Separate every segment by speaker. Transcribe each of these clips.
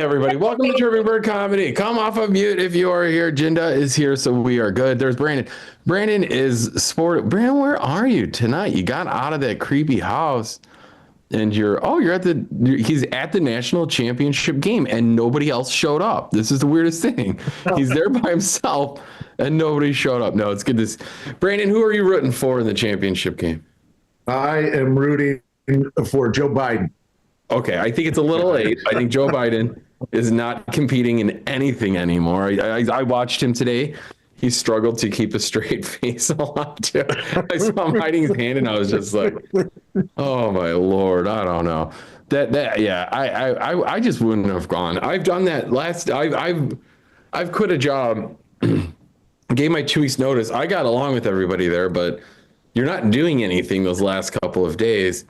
Speaker 1: everybody. Welcome to Chirping Bird Comedy. Come off of mute if you are here. Jinda is here, so we are good. There's Brandon. Brandon is sport. Brandon, where are you tonight? You got out of that creepy house and he's at the national championship game and nobody else showed up. This is the weirdest thing. He's there by himself and nobody showed up. No, it's good to see. Brandon, who are you rooting for in the championship game?
Speaker 2: I am rooting for Joe Biden.
Speaker 1: Okay, I think it's a little late. I think Joe Biden is not competing in anything anymore. I watched him today. He struggled to keep a straight face a lot too. I saw him hiding his hand, and I was just like, "Oh my Lord, I don't know." I just wouldn't have gone. I've done that I've quit a job, gave my 2 weeks notice. I got along with everybody there, but you're not doing anything those last couple of days.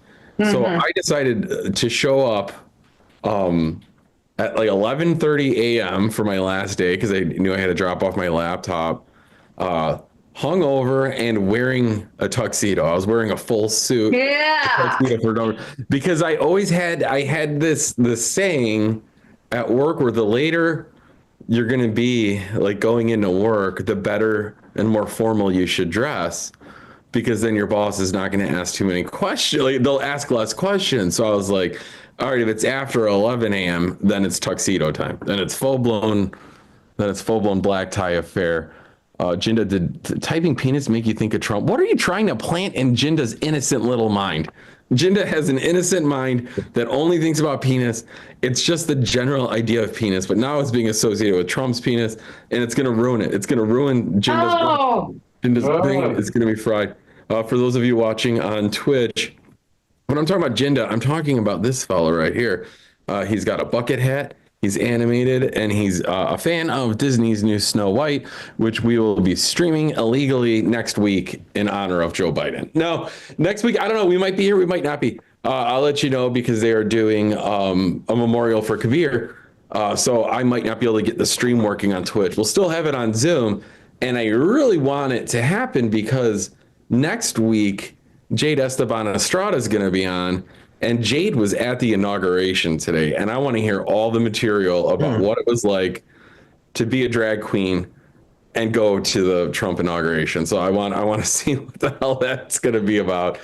Speaker 1: So I decided to show up at like 11:30 a.m. for my last day because I knew I had to drop off my laptop, hungover and wearing a tuxedo. I was wearing a full suit.
Speaker 3: Yeah.
Speaker 1: Because I had this saying at work where the later you're going to be like going into work, the better and more formal you should dress. Because then your boss is not going to ask too many questions. Like, they'll ask less questions. So I was like, all right, if it's after 11 a.m., then it's tuxedo time. Then it's full blown black tie affair. Jinda, did typing penis make you think of Trump? What are you trying to plant in Jinda's innocent little mind? Jinda has an innocent mind that only thinks about penis. It's just the general idea of penis, but now it's being associated with Trump's penis, and it's going to ruin it. It's going to ruin Jinda's brain. It's going to be fried. For those of you watching on Twitch, when I'm talking about Jinda, I'm talking about this fella right here. He's got a bucket hat. He's animated, and he's a fan of Disney's new Snow White, which we will be streaming illegally next week in honor of Joe Biden. Now, next week, I don't know. We might be here. We might not be. I'll let you know because they are doing a memorial for Kabir. So I might not be able to get the stream working on Twitch. We'll still have it on Zoom. And I really want it to happen because next week, Jade Esteban Estrada is going to be on. And Jade was at the inauguration today. And I want to hear all the material about what it was like to be a drag queen and go to the Trump inauguration. So I want to see what the hell that's going to be about.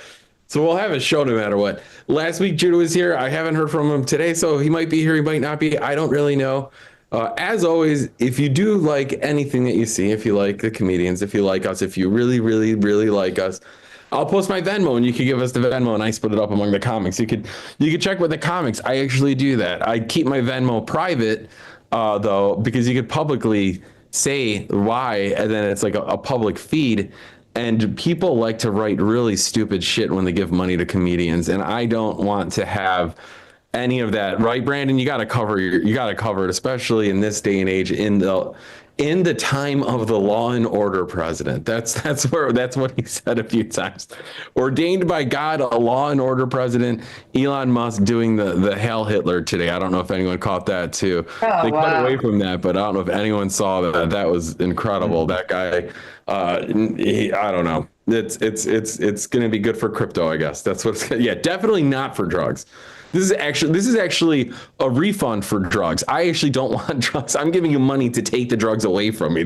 Speaker 1: So we'll have a show no matter what. Last week, Judah was here. I haven't heard from him today. So he might be here. He might not be. I don't really know. As always, if you do like anything that you see, if you like the comedians, if you like us, if you really, really, really like us, I'll post my Venmo and you can give us the Venmo and I split it up among the comics. You could check with the comics. I actually do that. I keep my Venmo private, though, because you could publicly say why, and then it's like a public feed. And people like to write really stupid shit when they give money to comedians. And I don't want to have any of that, right, Brandon? You got to cover it, especially in this day and age, in the time of the law and order president. That's what he said a few times. Ordained by God, a law and order president. Elon Musk doing the Hail Hitler today. I don't know if anyone caught that too. They cut away from that, but I don't know if anyone saw that. That was incredible. That guy, I don't know. It's going to be good for crypto, I guess. That's what's. Yeah, definitely not for drugs. This is actually a refund for drugs. I actually don't want drugs. I'm giving you money to take the drugs away from me.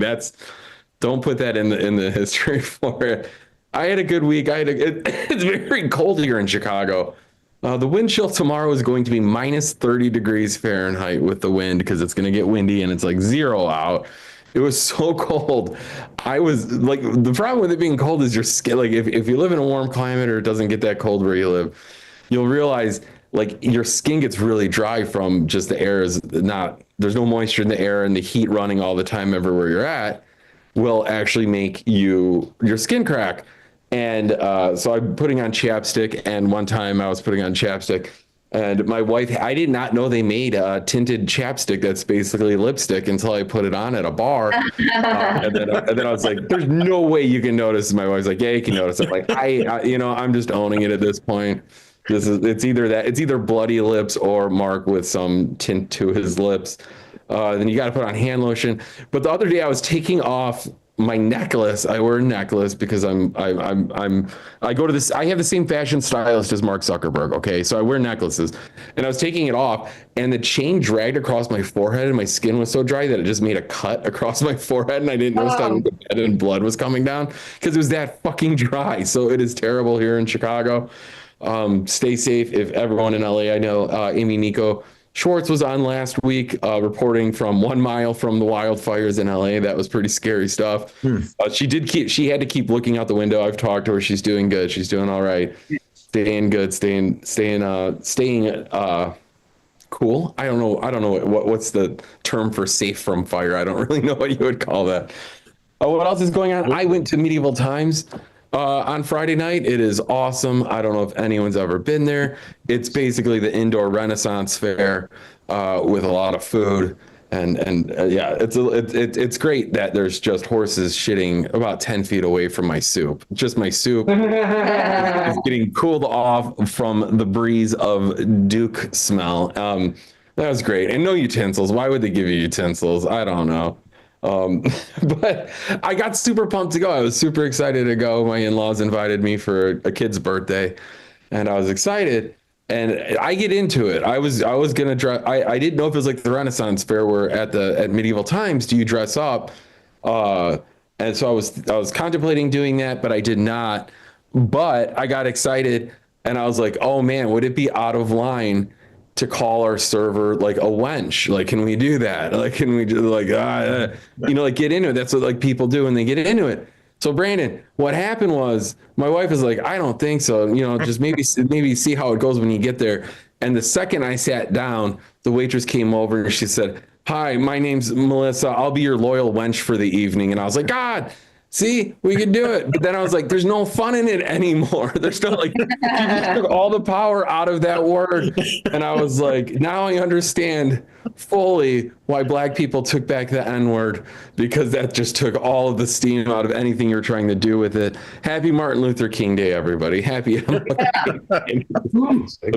Speaker 1: Don't put that in the history for it. I had a good week. It's very cold here in Chicago. The wind chill tomorrow is going to be minus 30 degrees Fahrenheit with the wind because it's going to get windy and it's like 0 out. It was so cold. I was like, the problem with it being cold is your skin. Like if you live in a warm climate or it doesn't get that cold where you live, you'll realize like your skin gets really dry from just the air there's no moisture in the air, and the heat running all the time everywhere you're at will actually make your skin crack. And so I'm putting on chapstick, and one time I was putting on chapstick and my wife, I did not know they made a tinted chapstick that's basically lipstick until I put it on at a bar. And then I was like, there's no way you can notice. My wife's like, yeah, you can notice. I'm like, I'm just owning it at this point. It's either bloody lips or Mark with some tint to his lips. Then you got to put on hand lotion. But the other day I was taking off my necklace. I wear a necklace because I go to this. I have the same fashion stylist as Mark Zuckerberg. Okay, so I wear necklaces, and I was taking it off, and the chain dragged across my forehead, and my skin was so dry that it just made a cut across my forehead, and I didn't notice that I went to bed and blood was coming down because it was that fucking dry. So it is terrible here in Chicago. Stay safe. If everyone in LA, I know Amy Nico Schwartz was on last week, reporting from 1 mile from the wildfires in LA. That was pretty scary stuff. She had to keep looking out the window. I've talked to her. She's doing good. She's doing all right. Staying good, staying cool. I don't know what's the term for safe from fire. I don't really know what you would call that. What else is going on? I went to Medieval Times on Friday night. It is awesome. I don't know if anyone's ever been there. It's basically the indoor Renaissance fair with a lot of food, and yeah, it's great that there's just horses shitting about 10 feet away from my soup. Just my soup is getting cooled off from the breeze of Duke smell. That was great, and no utensils. Why would they give you utensils? I don't know. But I got super pumped to go. I was super excited to go. My in-laws invited me for a kid's birthday, and I was excited. And I get into it. I was gonna dress. I didn't know if it was like the Renaissance fair where at Medieval Times, do you dress up? And so I was contemplating doing that, but I did not. But I got excited, and I was like, oh man, would it be out of line to call our server like a wench? Like, can we do that? Like, can we do like, like get into it? That's what like people do when they get into it. So Brandon, what happened was my wife is like, I don't think so. Just maybe see how it goes when you get there. And the second I sat down, the waitress came over and she said, hi, my name's Melissa. I'll be your loyal wench for the evening. And I was like, God, see, we can do it. But then I was like, there's no fun in it anymore. There's no she just took all the power out of that word. And I was like, now I understand fully why black people took back the N-word, because that just took all of the steam out of anything you're trying to do with it. Happy Martin Luther King Day, everybody. Happy a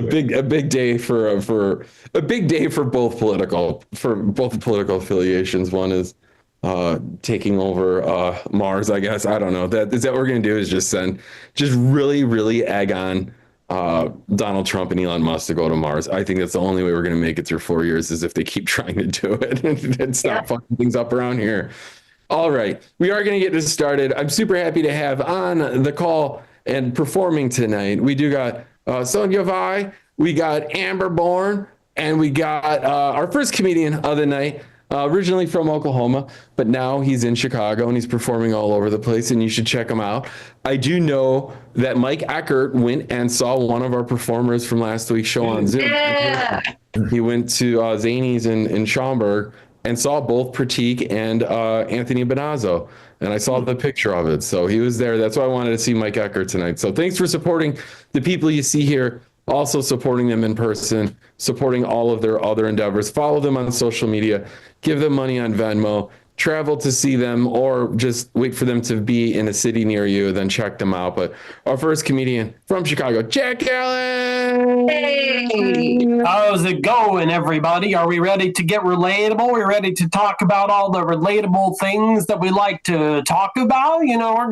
Speaker 1: big day for both political affiliations. One is taking over Mars, I guess. I don't know. That what we're gonna do is just really, really egg on Donald Trump and Elon Musk to go to Mars. I think that's the only way we're gonna make it through 4 years, is if they keep trying to do it and stop fucking things up around here. All right, we are gonna get this started. I'm super happy to have on the call and performing tonight. We do got Sonia Vai, we got Amber Bourne, and we got our first comedian of the night. Originally from Oklahoma, but now he's in Chicago and he's performing all over the place, and you should check him out. I do know that Mike Eckert went and saw one of our performers from last week's show on Zoom. Yeah. He went to Zany's in Schaumburg and saw both Pratik and Anthony Bonazzo, and I saw the picture of it. So he was there. That's why I wanted to see Mike Eckert tonight. So thanks for supporting the people you see here. Also supporting them in person, supporting all of their other endeavors. Follow them on social media, give them money on Venmo, travel to see them, or just wait for them to be in a city near you, then check them out. But our first comedian from Chicago, Jack Allen.
Speaker 3: Hey, how's it going, everybody? Are we ready to get relatable? Are we ready to talk about all the relatable things that we like to talk about? We're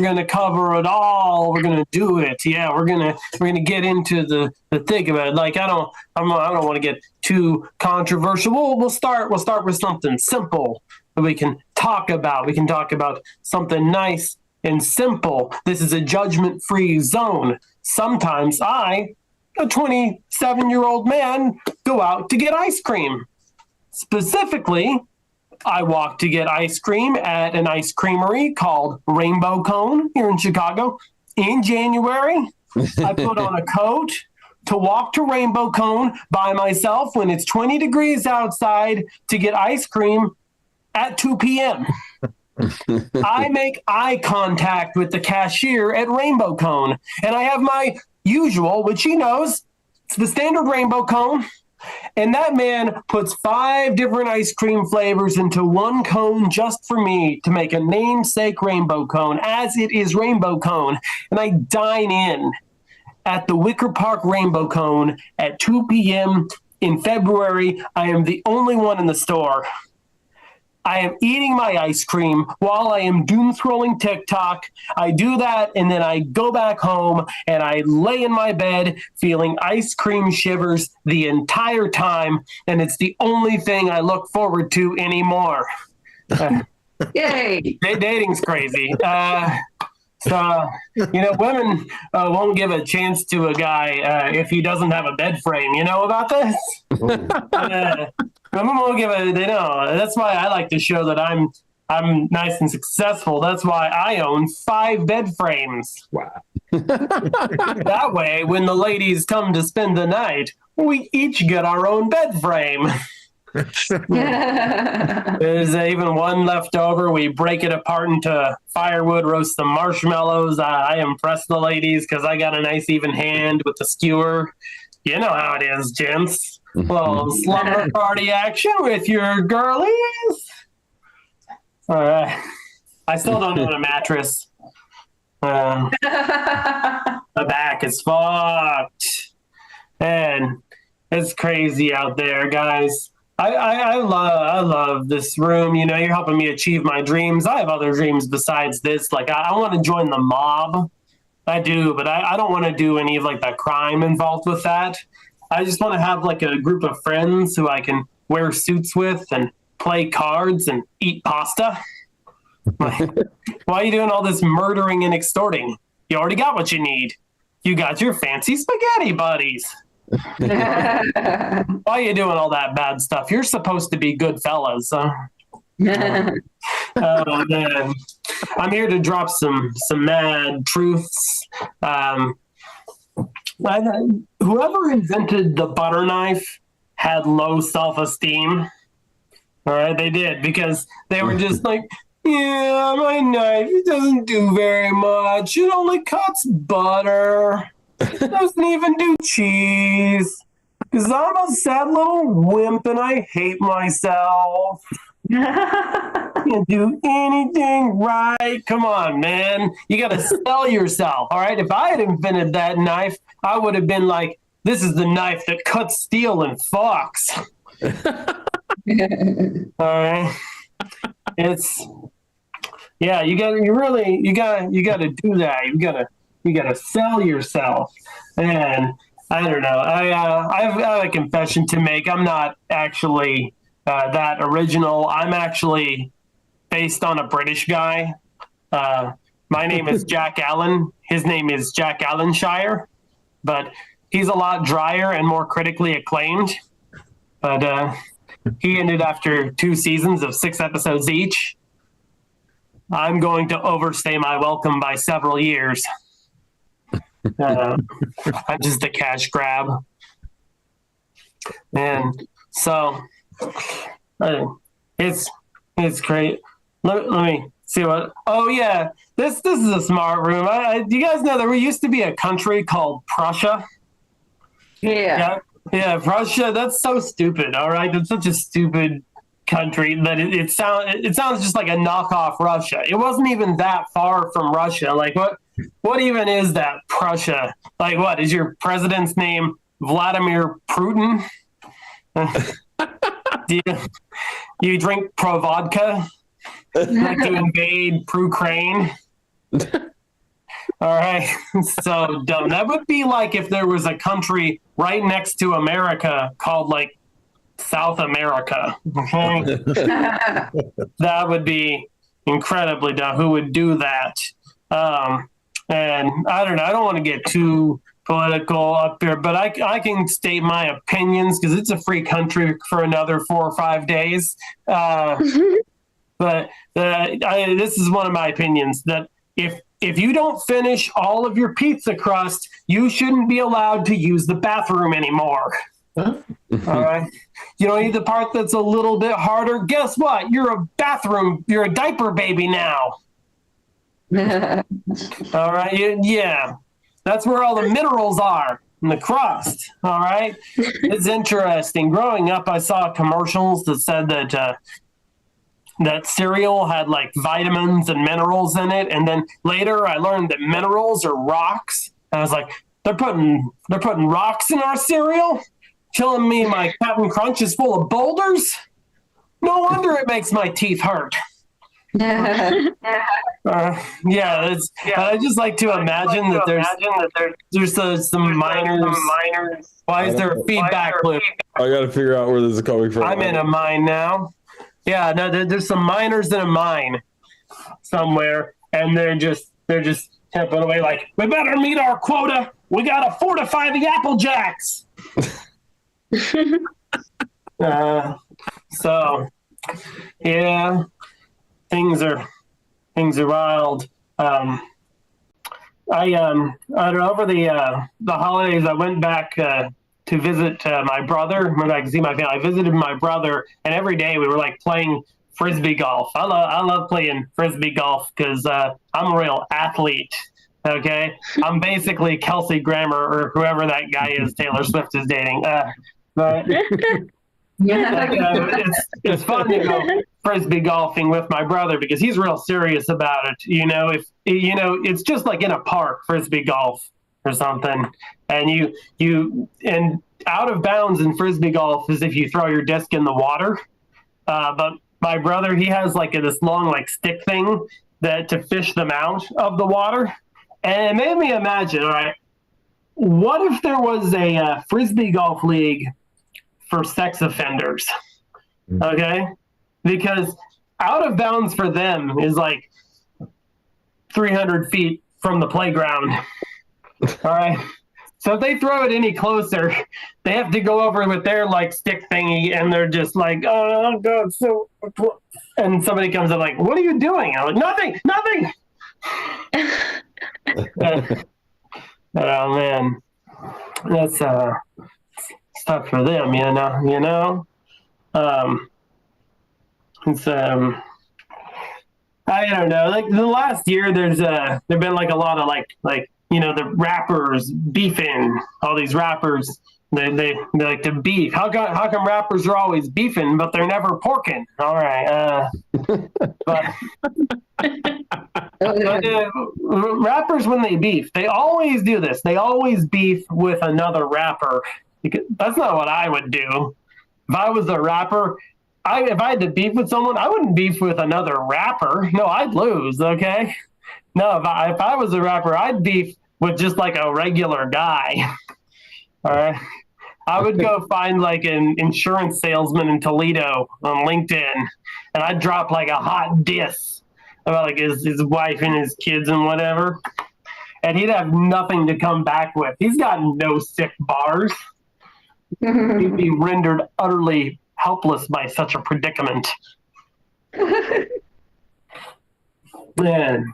Speaker 3: gonna cover it all. We're gonna do it. Yeah, we're gonna get into the thick of it. Like I don't want to get too controversial. We'll start with something simple that we can talk about. We can talk about something nice and simple. This is a judgment-free zone. Sometimes I, a 27-year-old man, go out to get ice cream. Specifically, I walk to get ice cream at an ice creamery called Rainbow Cone here in Chicago. In January, I put on a coat to walk to Rainbow Cone by myself when it's 20 degrees outside to get ice cream at 2 p.m. I make eye contact with the cashier at Rainbow Cone, and I have my usual, which he knows, it's the standard Rainbow Cone, and that man puts 5 different ice cream flavors into one cone just for me to make a namesake Rainbow Cone, as it is Rainbow Cone, and I dine in at the Wicker Park Rainbow Cone at 2 p.m. in February. I am the only one in the store. I am eating my ice cream while I am doom scrolling TikTok. I do that, and then I go back home and I lay in my bed feeling ice cream shivers the entire time, and it's the only thing I look forward to anymore.
Speaker 4: Yay!
Speaker 3: Dating's crazy. So, women won't give a chance to a guy if he doesn't have a bed frame. You know about this? Women won't give they know. That's why I like to show that I'm nice and successful. That's why I own 5 bed frames.
Speaker 2: Wow.
Speaker 3: That way, when the ladies come to spend the night, we each get our own bed frame. There's even one left over. We break it apart into firewood, roast some marshmallows. I impress the ladies because I got a nice even hand with the skewer. You know how it is, gents. Little slumber party action with your girlies. All right. I still don't own a mattress. My back is fucked. And it's crazy out there, guys. I love this room. You're helping me achieve my dreams. I have other dreams besides this. Like, I want to join the mob. I do, but I don't want to do any of, like, the crime involved with that. I just want to have, like, a group of friends who I can wear suits with and play cards and eat pasta. Why are you doing all this murdering and extorting? You already got what you need. You got your fancy spaghetti buddies. Why are you doing all that bad stuff? You're supposed to be good fellas. Man. I'm here to drop some mad truths. Whoever invented the butter knife had low self-esteem. All right, they did, because they were just like, yeah, my knife, it doesn't do very much. It only cuts butter. It doesn't even do cheese. Because I'm a sad little wimp and I hate myself. Can't do anything right. Come on, man. You got to sell yourself, all right? If I had invented that knife, I would have been like, this is the knife that cuts steel and fucks. All right? You gotta do that. You gotta sell yourself. And I don't know. I have a confession to make. I'm not actually that original. I'm actually based on a British guy. My name is Jack Allen. His name is Jack Allenshire, but he's a lot drier and more critically acclaimed. But he ended after 2 seasons of 6 episodes each. I'm going to overstay my welcome by several years. I'm just a cash grab. And so it's great. Let me see what. Oh yeah, this is a smart room. Do you guys know there used to be a country called Prussia? Yeah, Prussia. That's so stupid. All right, that's such a stupid country that it sounds just like a knockoff Russia. It wasn't even that far from Russia. Like what even is that Prussia? Like, what is your president's name? Vladimir Putin? Do you drink pro vodka? Like to invade Ukraine? All right, so dumb. That would be like if there was a country right next to America called like South America. Okay? That would be incredibly dumb. Who would do that? And I don't know. I don't want to get too political up here, but I can state my opinions because it's a free country for another 4 or 5 days. But this is one of my opinions, that if you don't finish all of your pizza crust, you shouldn't be allowed to use the bathroom anymore. All right. You don't need the part that's a little bit harder. Guess what? You're a diaper baby now. All right. Yeah. That's where all the minerals are in the crust. All right. It's interesting. Growing up, I saw commercials that said that cereal had like vitamins and minerals in it. And then later I learned that minerals are rocks. And I was like, they're putting rocks in our cereal? Telling me my Captain Crunch is full of boulders? No wonder it makes my teeth hurt. I just like to imagine that there's some miners. Why is there a feedback loop?
Speaker 1: I got to figure out where this is coming from.
Speaker 3: I'm in a mine now. Yeah, no, there's some miners in a mine somewhere, and they're just tipping away like, we better meet our quota. We got to fortify the Apple Jacks. So, yeah, things are wild. I don't know, over the holidays, I went back to visit my brother. When I could see my family, I visited my brother, and every day we were like playing frisbee golf. I love playing frisbee golf because I'm a real athlete. Okay, I'm basically Kelsey Grammer or whoever that guy is Taylor Swift is dating. But it's fun to go frisbee golfing with my brother because he's real serious about it. If it's just like in a park, frisbee golf or something, and you out of bounds in frisbee golf is if you throw your disc in the water. But my brother, he has like this long like stick thing that to fish them out of the water, and it made me imagine. All right, what if there was a frisbee golf league for sex offenders? Okay, because out of bounds for them is like 300 feet from the playground. All right. So if they throw it any closer, they have to go over with their like stick thingy, and they're just like, "Oh God!" So, and somebody comes up like, "What are you doing?" I'm like, "Nothing." Oh man, that's stuff for them, you know. It's I don't know. Like the last year, there've been like a lot of like the rappers beefing. All these rappers, they like to beef. How come rappers are always beefing, but they're never porking? All right, rappers when they beef, they always do this. They always beef with another rapper. That's not what I would do. If I was a rapper, if I had to beef with someone, I wouldn't beef with another rapper. No, I'd lose. Okay. No, if I was a rapper, I'd beef with just like a regular guy. All right. I would go find like an insurance salesman in Toledo on LinkedIn, and I'd drop like a hot diss about like his wife and his kids and whatever. And he'd have nothing to come back with. He's got no sick bars. He'd be rendered utterly helpless by such a predicament. And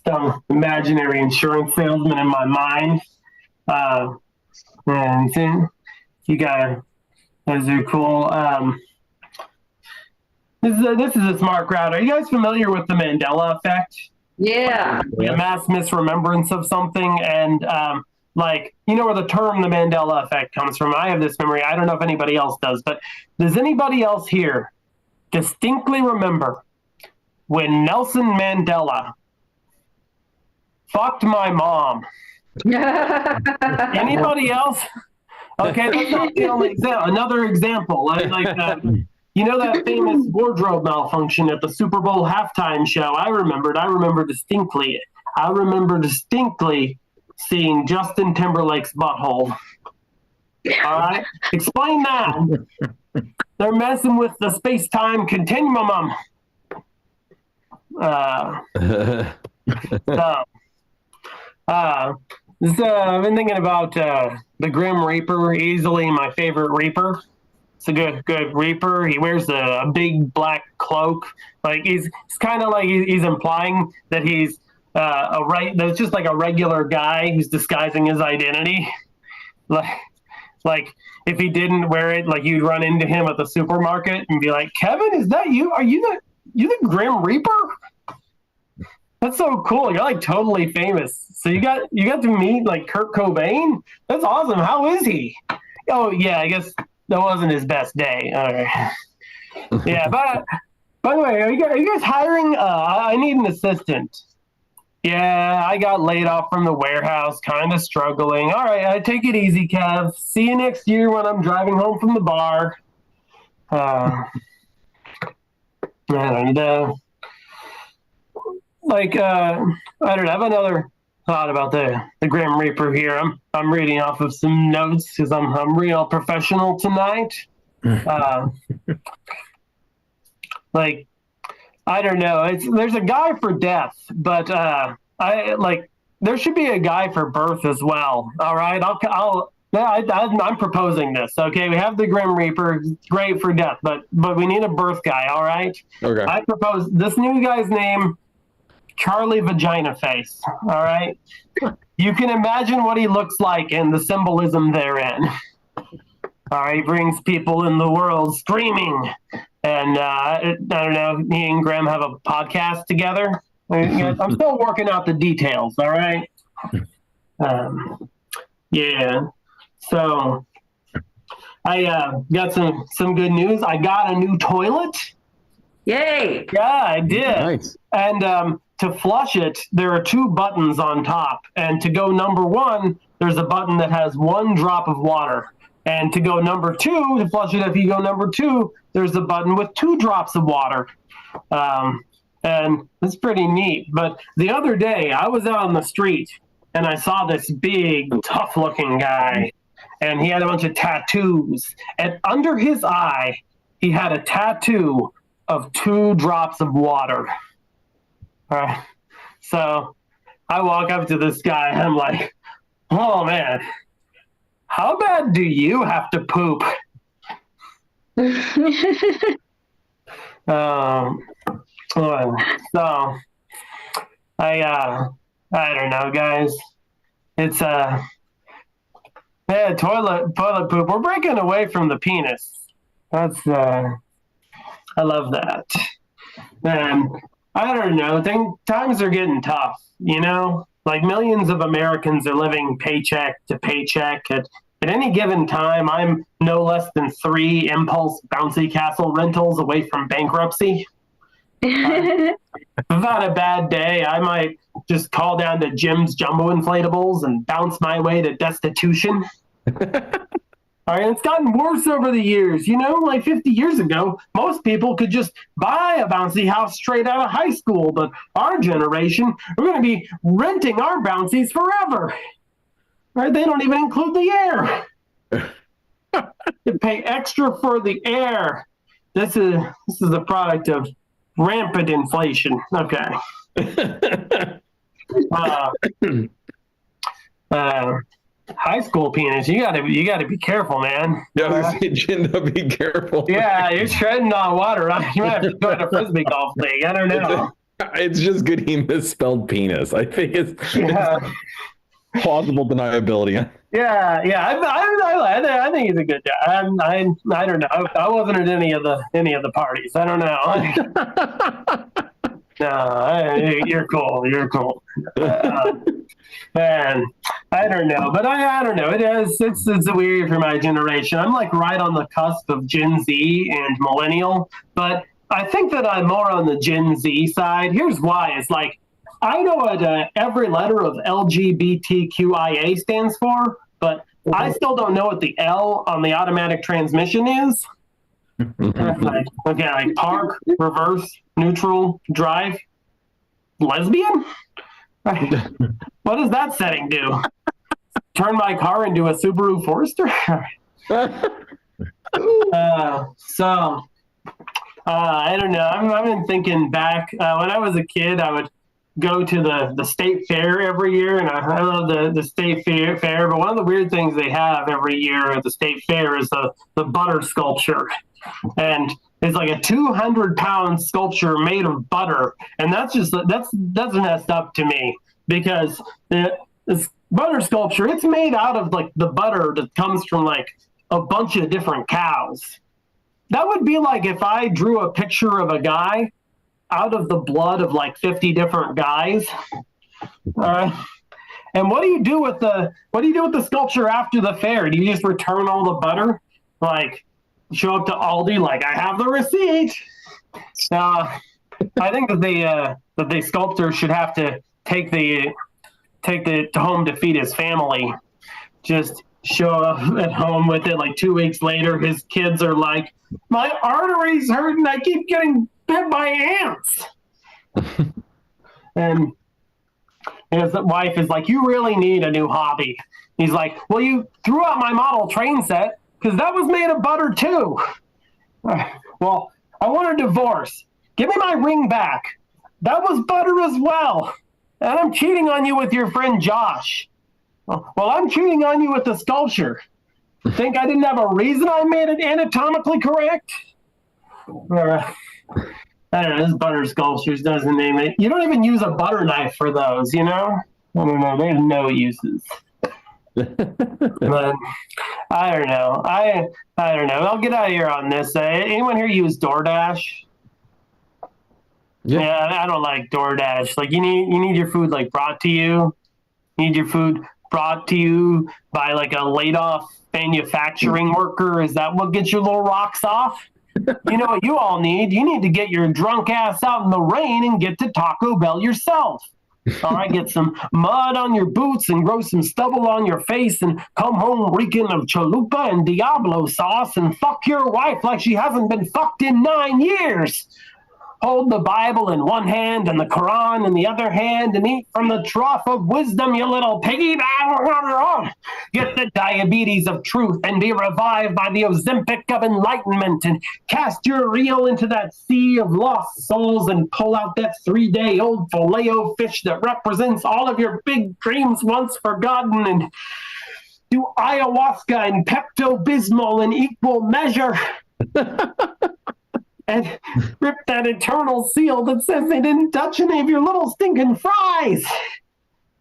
Speaker 3: some imaginary insurance salesman in my mind. And you got those are cool. This is a smart crowd. Are you guys familiar with the Mandela effect?
Speaker 4: Yeah.
Speaker 3: A mass misremembrance of something, and like where the term the Mandela effect comes from. I have this memory. I don't know if anybody else does, but does anybody else here distinctly remember when Nelson Mandela fucked my mom? Anybody else? Okay, that's not the only example. Another example, like that famous wardrobe malfunction at the Super Bowl halftime show. I remember distinctly. I remember distinctly seeing Justin Timberlake's butthole. All right, explain that. They're messing with the space-time continuum. I've been thinking about the Grim Reaper, easily my favorite Reaper. It's a good Reaper. He wears a big black cloak. Like he's kind of like he's implying that he's that's just like a regular guy who's disguising his identity. Like if he didn't wear it, like you'd run into him at the supermarket and be like, "Kevin, is that you? Are you the Grim Reaper?" That's so cool. You're like totally famous. So you got to meet like Kurt Cobain. That's awesome. How is he? Oh yeah, I guess that wasn't his best day. All right. Yeah, but by the way, are you guys hiring? I need an assistant. Yeah, I got laid off from the warehouse, kind of struggling. All right, take it easy, Kev. See you next year when I'm driving home from the bar. And I don't know, I have another thought about the Grim Reaper here. I'm reading off of some notes because I'm real professional tonight. I don't know. There's a guy for death, but there should be a guy for birth as well. All right, I'm proposing this. Okay, we have the Grim Reaper, great for death, but we need a birth guy. All right.
Speaker 1: Okay.
Speaker 3: I propose this new guy's name, Charlie Vagina Face. All right. You can imagine what he looks like and the symbolism therein. All right, he brings people in the world screaming. And I don't know, me and Graham have a podcast together. I'm still working out the details, all right? Yeah. So I got some good news. I got a new toilet.
Speaker 4: Yay!
Speaker 3: Yeah, I did.
Speaker 1: Nice.
Speaker 3: And to flush it, there are 2 buttons on top. And to go number 1, there's a button that has 1 drop of water. And to go number 2, to flush it, if you go number 2, there's a button with 2 drops of water. And it's pretty neat. But the other day, I was out on the street, and I saw this big, tough-looking guy. And he had a bunch of tattoos. And under his eye, he had a tattoo of 2 drops of water. All right. So I walk up to this guy, and I'm like, oh, man. How bad do you have to poop? So I don't know, guys. It's toilet poop. We're breaking away from the penis. That's I love that. And I don't know. Times are getting tough, you know? Like millions of Americans are living paycheck to paycheck. At any given time, I'm no less than 3 impulse bouncy castle rentals away from bankruptcy. If I've had a bad day, I might just call down to Jim's Jumbo Inflatables and bounce my way to destitution. All right, it's gotten worse over the years. You know, like 50 years ago, most people could just buy a bouncy house straight out of high school. But our generation, we're going to be renting our bouncies forever. Right? They don't even include the air. You pay extra for the air. This is a product of rampant inflation. Okay. High school penis, you gotta be careful, man.
Speaker 1: Yeah, be careful.
Speaker 3: Yeah, you're treading on water. You might have to go to frisbee golf league. I don't know.
Speaker 1: It's just good he misspelled penis. I think it's plausible deniability.
Speaker 3: Yeah. I think he's a good guy. I don't know. I wasn't at any of the parties. I don't know. No, you're cool. You're cool. Man, I don't know, but I don't know. It's weird for my generation. I'm like right on the cusp of Gen Z and millennial, but I think that I'm more on the Gen Z side. Here's why. It's like I know what every letter of LGBTQIA stands for, but I still don't know what the L on the automatic transmission is. Like park, reverse, neutral, drive, lesbian? What does that setting do? Turn my car into a Subaru Forester? I don't know. I've been thinking back. When I was a kid, I would go to the state fair every year, and I love the state fair. But one of the weird things they have every year at the state fair is the butter sculpture. And it's like a 200-pound sculpture made of butter, and that's messed up to me because this butter sculpture, it's made out of like the butter that comes from like a bunch of different cows. That would be like if I drew a picture of a guy out of the blood of like 50 different guys. And what do you do with the sculpture after the fair? Do you just return all the butter? Like show up to Aldi like I have the receipt? I think that the sculptor should have to take the home to feed his family. Just show up at home with it like 2 weeks later. His kids are like, my arteries hurt and I keep getting bit by ants. And his wife is like, you really need a new hobby. He's like, well, you threw out my model train set because that was made of butter too. Well, I want a divorce. Give me my ring back. That was butter as well. And I'm cheating on you with your friend Josh. Well, I'm cheating on you with the sculpture. Think I didn't have a reason I made it anatomically correct? I don't know, this butter sculptures doesn't name it. You don't even use a butter knife for those, you know? I don't know, they have no uses. But I don't know. I don't know. I'll get out of here on this. Anyone here use DoorDash? Yeah, I don't like DoorDash. Like you need your food like brought to you. You need your food brought to you by like a laid off manufacturing worker. Is that what gets your little rocks off? You know what you all need? You need to get your drunk ass out in the rain and get to Taco Bell yourself. All right, get some mud on your boots and grow some stubble on your face and come home reeking of chalupa and Diablo sauce and fuck your wife like she hasn't been fucked in 9 years. Hold the Bible in one hand and the Quran in the other hand and eat from the trough of wisdom, you little piggy. Get the diabetes of truth and be revived by the Ozempic of enlightenment and cast your reel into that sea of lost souls and pull out that 3-day-old filet-o fish that represents all of your big dreams once forgotten and do ayahuasca and Pepto-Bismol in equal measure. And rip that eternal seal that says they didn't touch any of your little stinking fries.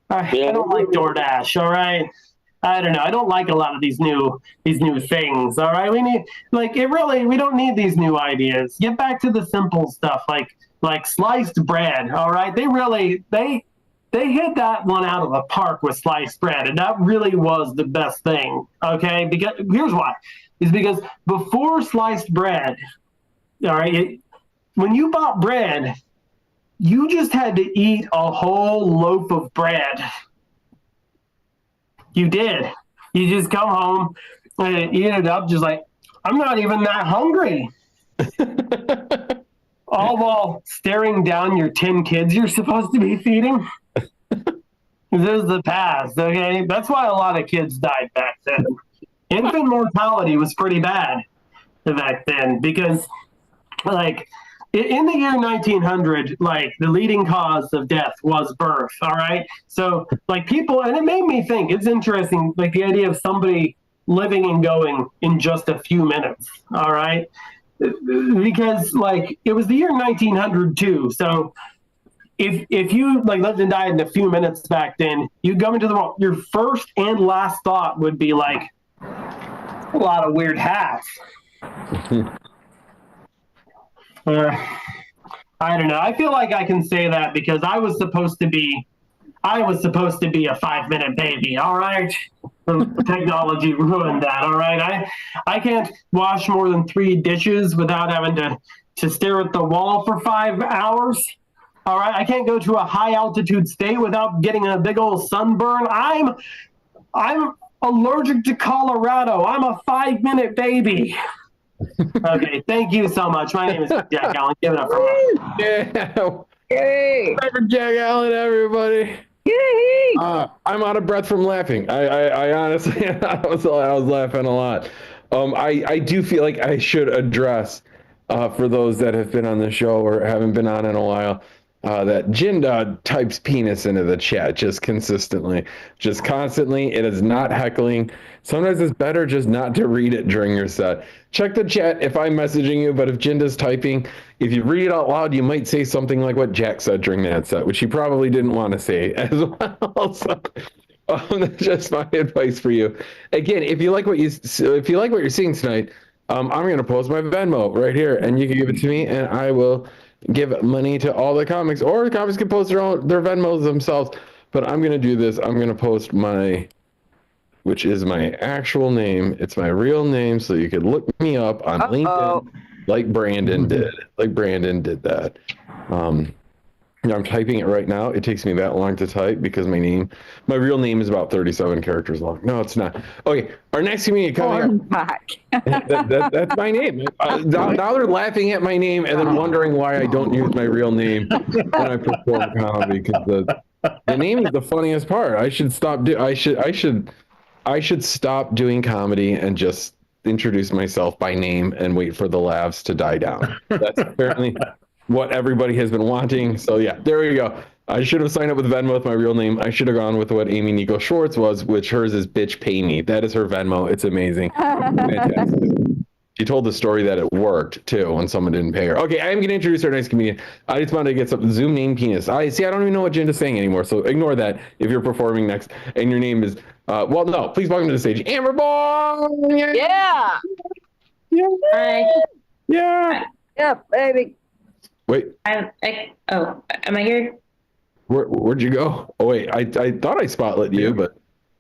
Speaker 3: I don't like DoorDash, all right? I don't know. I don't like a lot of these new things, all right? We don't need these new ideas. Get back to the simple stuff like sliced bread, all right? They hit that one out of the park with sliced bread, and that really was the best thing, okay? Because here's why. Is because before sliced bread, all right, when you bought bread, you just had to eat a whole loaf of bread. You did. You just come home and eat it up just like, I'm not even that hungry. All while staring down your 10 kids you're supposed to be feeding. This is the past, okay? That's why a lot of kids died back then. Infant mortality was pretty bad back then because like in the year 1900, like the leading cause of death was birth. All right. So like people, and it made me think it's interesting, like the idea of somebody living and going in just a few minutes. All right. Because like it was the year 1900 too. So if you like lived and died in a few minutes back then, you go into the world, your first and last thought would be like a lot of weird hats. I don't know. I feel like I can say that because I was supposed to be a 5-minute baby. All right. Technology ruined that. All right. I can't wash more than 3 dishes without having to stare at the wall for 5 hours. All right. I can't go to a high altitude state without getting a big old sunburn. I'm allergic to Colorado. I'm a 5-minute baby. Okay, thank you so much. My name is Jack Allen. Give it up for me.
Speaker 1: Yeah.
Speaker 4: Yay!
Speaker 1: Hi for Jack Allen, everybody.
Speaker 4: Yay!
Speaker 1: I'm out of breath from laughing. I honestly, I was laughing a lot. I do feel like I should address, for those that have been on the show or haven't been on in a while, that Jinda types penis into the chat just consistently, just constantly. It is not heckling. Sometimes it's better just not to read it during your set. Check the chat if I'm messaging you, but if Jinda's typing, if you read it out loud, you might say something like what Jack said during that set, which he probably didn't want to say as well. So, that's just my advice for you. Again, if you like what you're seeing tonight, I'm going to post my Venmo right here, and you can give it to me, and I will give money to all the comics, or the comics can post their Venmos themselves. But I'm going to do this. I'm going to post which is my actual name. It's my real name, so you could look me up on LinkedIn, like Brandon did. Like Brandon did that. I'm typing it right now. It takes me that long to type because my real name is about 37 characters long. No, it's not. Okay, our next comedian coming
Speaker 4: back.
Speaker 1: that's my name. Now they're laughing at my name and then wondering why I don't use my real name when I perform comedy because the name is the funniest part. I should stop. I should stop doing comedy and just introduce myself by name and wait for the laughs to die down. That's apparently what everybody has been wanting. So yeah, there we go. I should have signed up with Venmo with my real name. I should have gone with what Amy Nico Schwartz was, which hers is Bitch Pay Me. That is her Venmo. It's amazing. Fantastic. She told the story that it worked too when someone didn't pay her. Okay, I am going to introduce our next comedian. I just wanted to get some Zoom name penis. I don't even know what Jen is saying anymore, so ignore that if you're performing next and your name is, well, no, please welcome to the stage, Amber Boy!
Speaker 4: Yeah.
Speaker 5: Hi.
Speaker 1: Yeah.
Speaker 4: Yep, baby.
Speaker 1: Wait.
Speaker 5: Am I here?
Speaker 1: Where'd you go? Oh, wait, I thought I spotlit you, but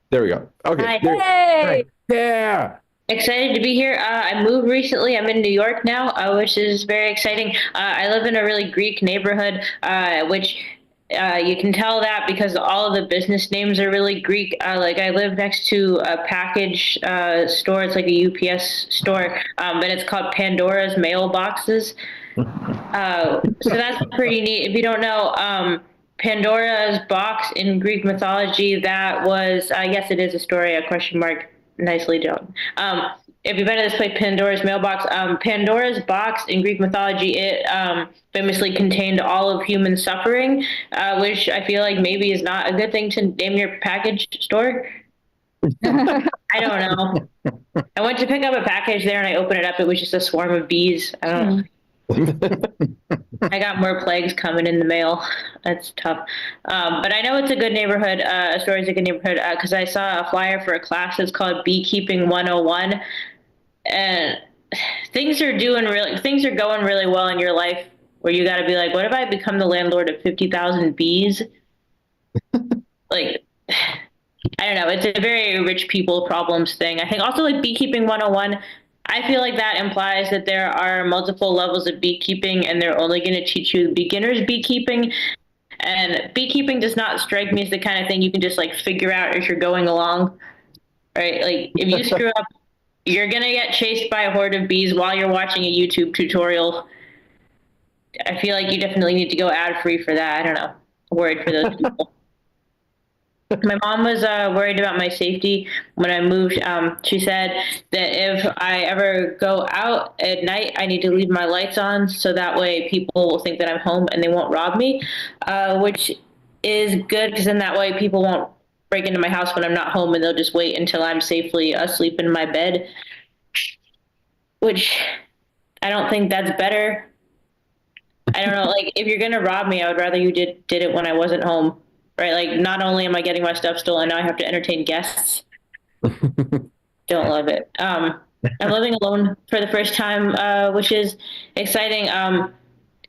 Speaker 1: there we go. Okay.
Speaker 5: Hi.
Speaker 4: Hey.
Speaker 1: Yeah.
Speaker 5: Excited to be here. I moved recently. I'm in New York now, which is very exciting. I live in a really Greek neighborhood, which you can tell that because all of the business names are really Greek. Like I live next to a package store. It's like a UPS store, but it's called Pandora's Mailboxes. So that's pretty neat. If you don't know, Pandora's box in Greek mythology, that was, yes, it is a story, a question mark, nicely done. If you've been to this place, Pandora's Mailbox, Pandora's box in Greek mythology, it famously contained all of human suffering, which I feel like maybe is not a good thing to name your package store. I don't know. I went to pick up a package there and I opened it up. It was just a swarm of bees. I don't know. I got more plagues coming in the mail. That's tough. But I know it's a good neighborhood. Astoria is a good neighborhood because I saw a flyer for a class that's called Beekeeping 101. And things are going really well in your life where you got to be like, what if I become the landlord of 50,000 bees? Like, I don't know. It's a very rich people problems thing. I think also like Beekeeping 101, I feel like that implies that there are multiple levels of beekeeping and they're only going to teach you beginner's beekeeping. And beekeeping does not strike me as the kind of thing you can just like figure out as you're going along, right? Like if you screw up, you're going to get chased by a horde of bees while you're watching a YouTube tutorial. I feel like you definitely need to go ad free for that. I don't know. Worried for those people. My mom was worried about my safety when I moved. She said that if I ever go out at night, I need to leave my lights on so that way people will think that I'm home and they won't rob me, which is good because then that way people won't break into my house when I'm not home and they'll just wait until I'm safely asleep in my bed, which I don't think that's better. I don't know. Like if you're going to rob me, I would rather you did it when I wasn't home. Right, like not only am I getting my stuff stolen, now I have to entertain guests. Don't love it. I'm living alone for the first time, which is exciting.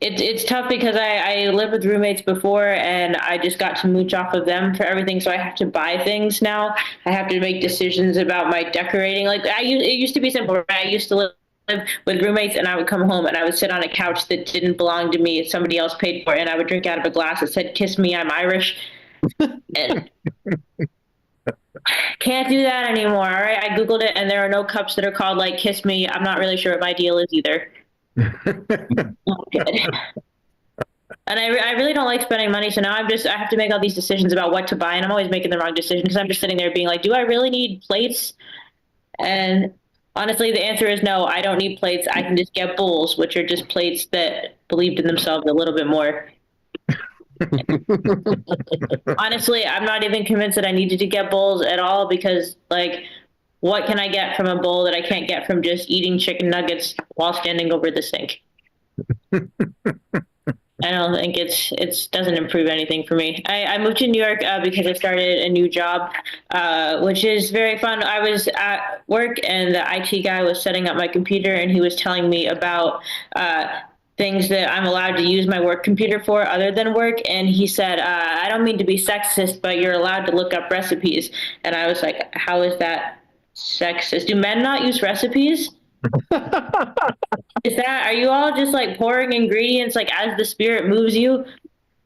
Speaker 5: It's tough because I lived with roommates before, and I just got to mooch off of them for everything. So I have to buy things now. I have to make decisions about my decorating. Like it used to be simple. Right? I used to live with roommates and I would come home and I would sit on a couch that didn't belong to me. Somebody else paid for it, and I would drink out of a glass that said, "Kiss me, I'm Irish." And can't do that anymore. All right. I Googled it and there are no cups that are called like "Kiss Me." I'm not really sure what my deal is either. Not good. And I really don't like spending money. So now I have to make all these decisions about what to buy. And I'm always making the wrong decision because I'm just sitting there being like, do I really need plates? And honestly, the answer is no, I don't need plates. I can just get bowls, which are just plates that believed in themselves a little bit more. Honestly, I'm not even convinced that I needed to get bowls at all because, like, what can I get from a bowl that I can't get from just eating chicken nuggets while standing over the sink? I don't think it doesn't improve anything for me. I moved to New York because I started a new job, which is very fun. I was at work and the IT guy was setting up my computer and he was telling me about things that I'm allowed to use my work computer for other than work. And he said, I don't mean to be sexist, but you're allowed to look up recipes. And I was like, how is that sexist? Do men not use recipes? Are you all just like pouring ingredients like as the spirit moves you?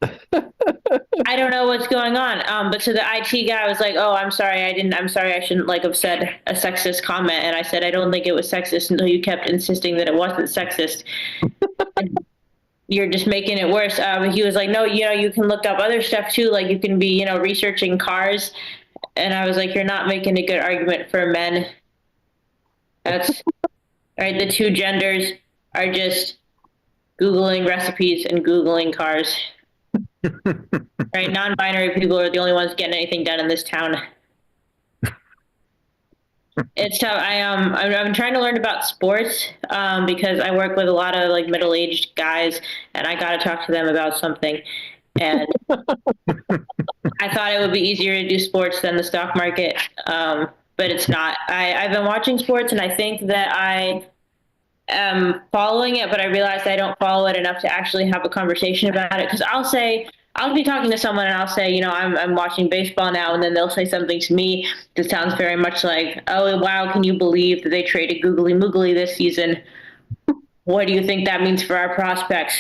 Speaker 5: I don't know what's going on. But so the IT guy was like, "Oh, I'm sorry, I'm sorry, I shouldn't like have said a sexist comment." And I said, "I don't think it was sexist until you kept insisting that it wasn't sexist. You're just making it worse." He was like, "No, you can look up other stuff too. Like you can be, researching cars." And I was like, "You're not making a good argument for men. That's right. The two genders are just Googling recipes and Googling cars." Right, non-binary people are the only ones getting anything done in this town. It's tough. I'm trying to learn about sports because I work with a lot of like middle-aged guys, and I got to talk to them about something. And I thought it would be easier to do sports than the stock market, but it's not. I've been watching sports, and I think that I am following it, but I realized I don't follow it enough to actually have a conversation about it. Because I'll be talking to someone and I'll say, I'm watching baseball now, and then they'll say something to me that sounds very much like, "Oh, wow, can you believe that they traded Googly Moogly this season? What do you think that means for our prospects?"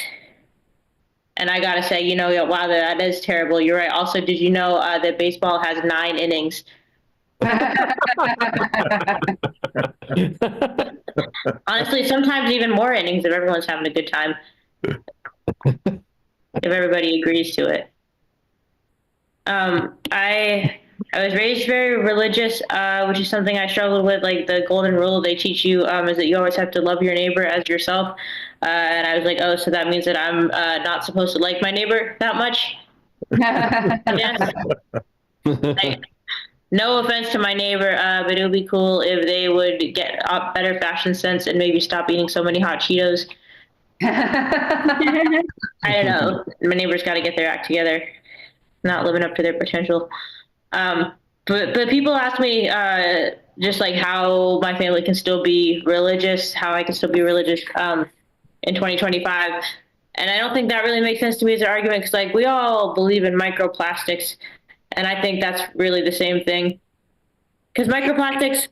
Speaker 5: And I gotta say, wow, that is terrible. You're right. Also, did you know that baseball has 9 innings? Honestly, sometimes even more innings if everyone's having a good time. If everybody agrees to it. I was raised very religious, which is something I struggled with. Like the golden rule they teach you is that you always have to love your neighbor as yourself. And I was like, oh, so that means that I'm not supposed to like my neighbor that much? Yes. Like, no offense to my neighbor, but it would be cool if they would get better fashion sense and maybe stop eating so many hot Cheetos. I don't know. My neighbors got to get their act together, not living up to their potential. But people ask me just like how my family can still be religious, how I can still be religious in 2025. And I don't think that really makes sense to me as an argument because like we all believe in microplastics. And I think that's really the same thing. Because microplastics,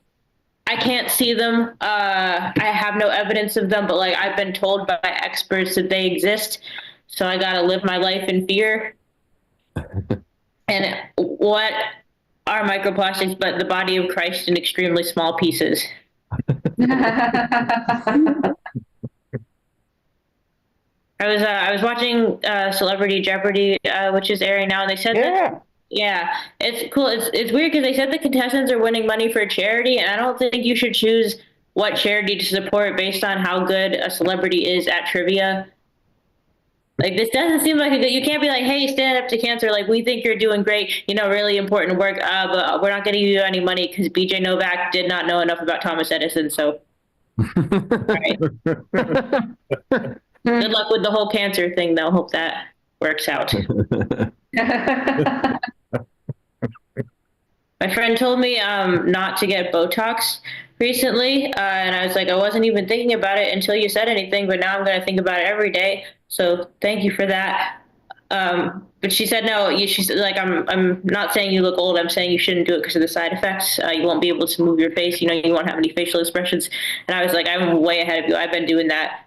Speaker 5: I can't see them. I have no evidence of them, but like I've been told by experts that they exist. So I got to live my life in fear. And what are microplastics but the body of Christ in extremely small pieces? I was watching Celebrity Jeopardy, which is airing now, and they said that. Yeah, it's cool. It's weird because they said the contestants are winning money for charity, and I don't think you should choose what charity to support based on how good a celebrity is at trivia. Like this doesn't seem like a good. You can't be like, "Hey, stand up to cancer. Like we think you're doing great. Really important work. But we're not going to give you any money because BJ Novak did not know enough about Thomas Edison." So, all right. Good luck with the whole cancer thing, though. Hope that works out. My friend told me not to get Botox recently, and I was like, I wasn't even thinking about it until you said anything, but now I'm going to think about it every day. So thank you for that. But she said no. She's like, I'm not saying you look old. I'm saying you shouldn't do it because of the side effects. You won't be able to move your face. You won't have any facial expressions. And I was like, I'm way ahead of you. I've been doing that.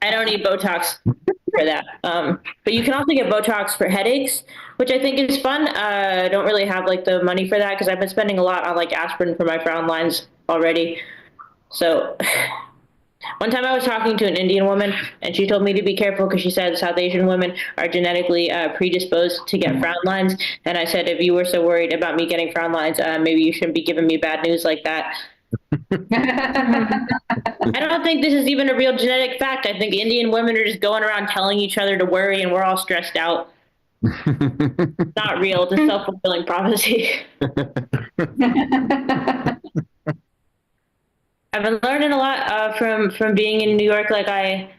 Speaker 5: I don't need Botox for that. But you can also get Botox for headaches, which I think is fun. I don't really have like the money for that because I've been spending a lot on like aspirin for my frown lines already. So one time I was talking to an Indian woman and she told me to be careful because she said South Asian women are genetically predisposed to get frown lines. And I said, if you were so worried about me getting frown lines, maybe you shouldn't be giving me bad news like that. I don't think this is even a real genetic fact. I think Indian women are just going around telling each other to worry and we're all stressed out. Not real. It's a self-fulfilling prophecy. I've been learning a lot from being in New York. Like I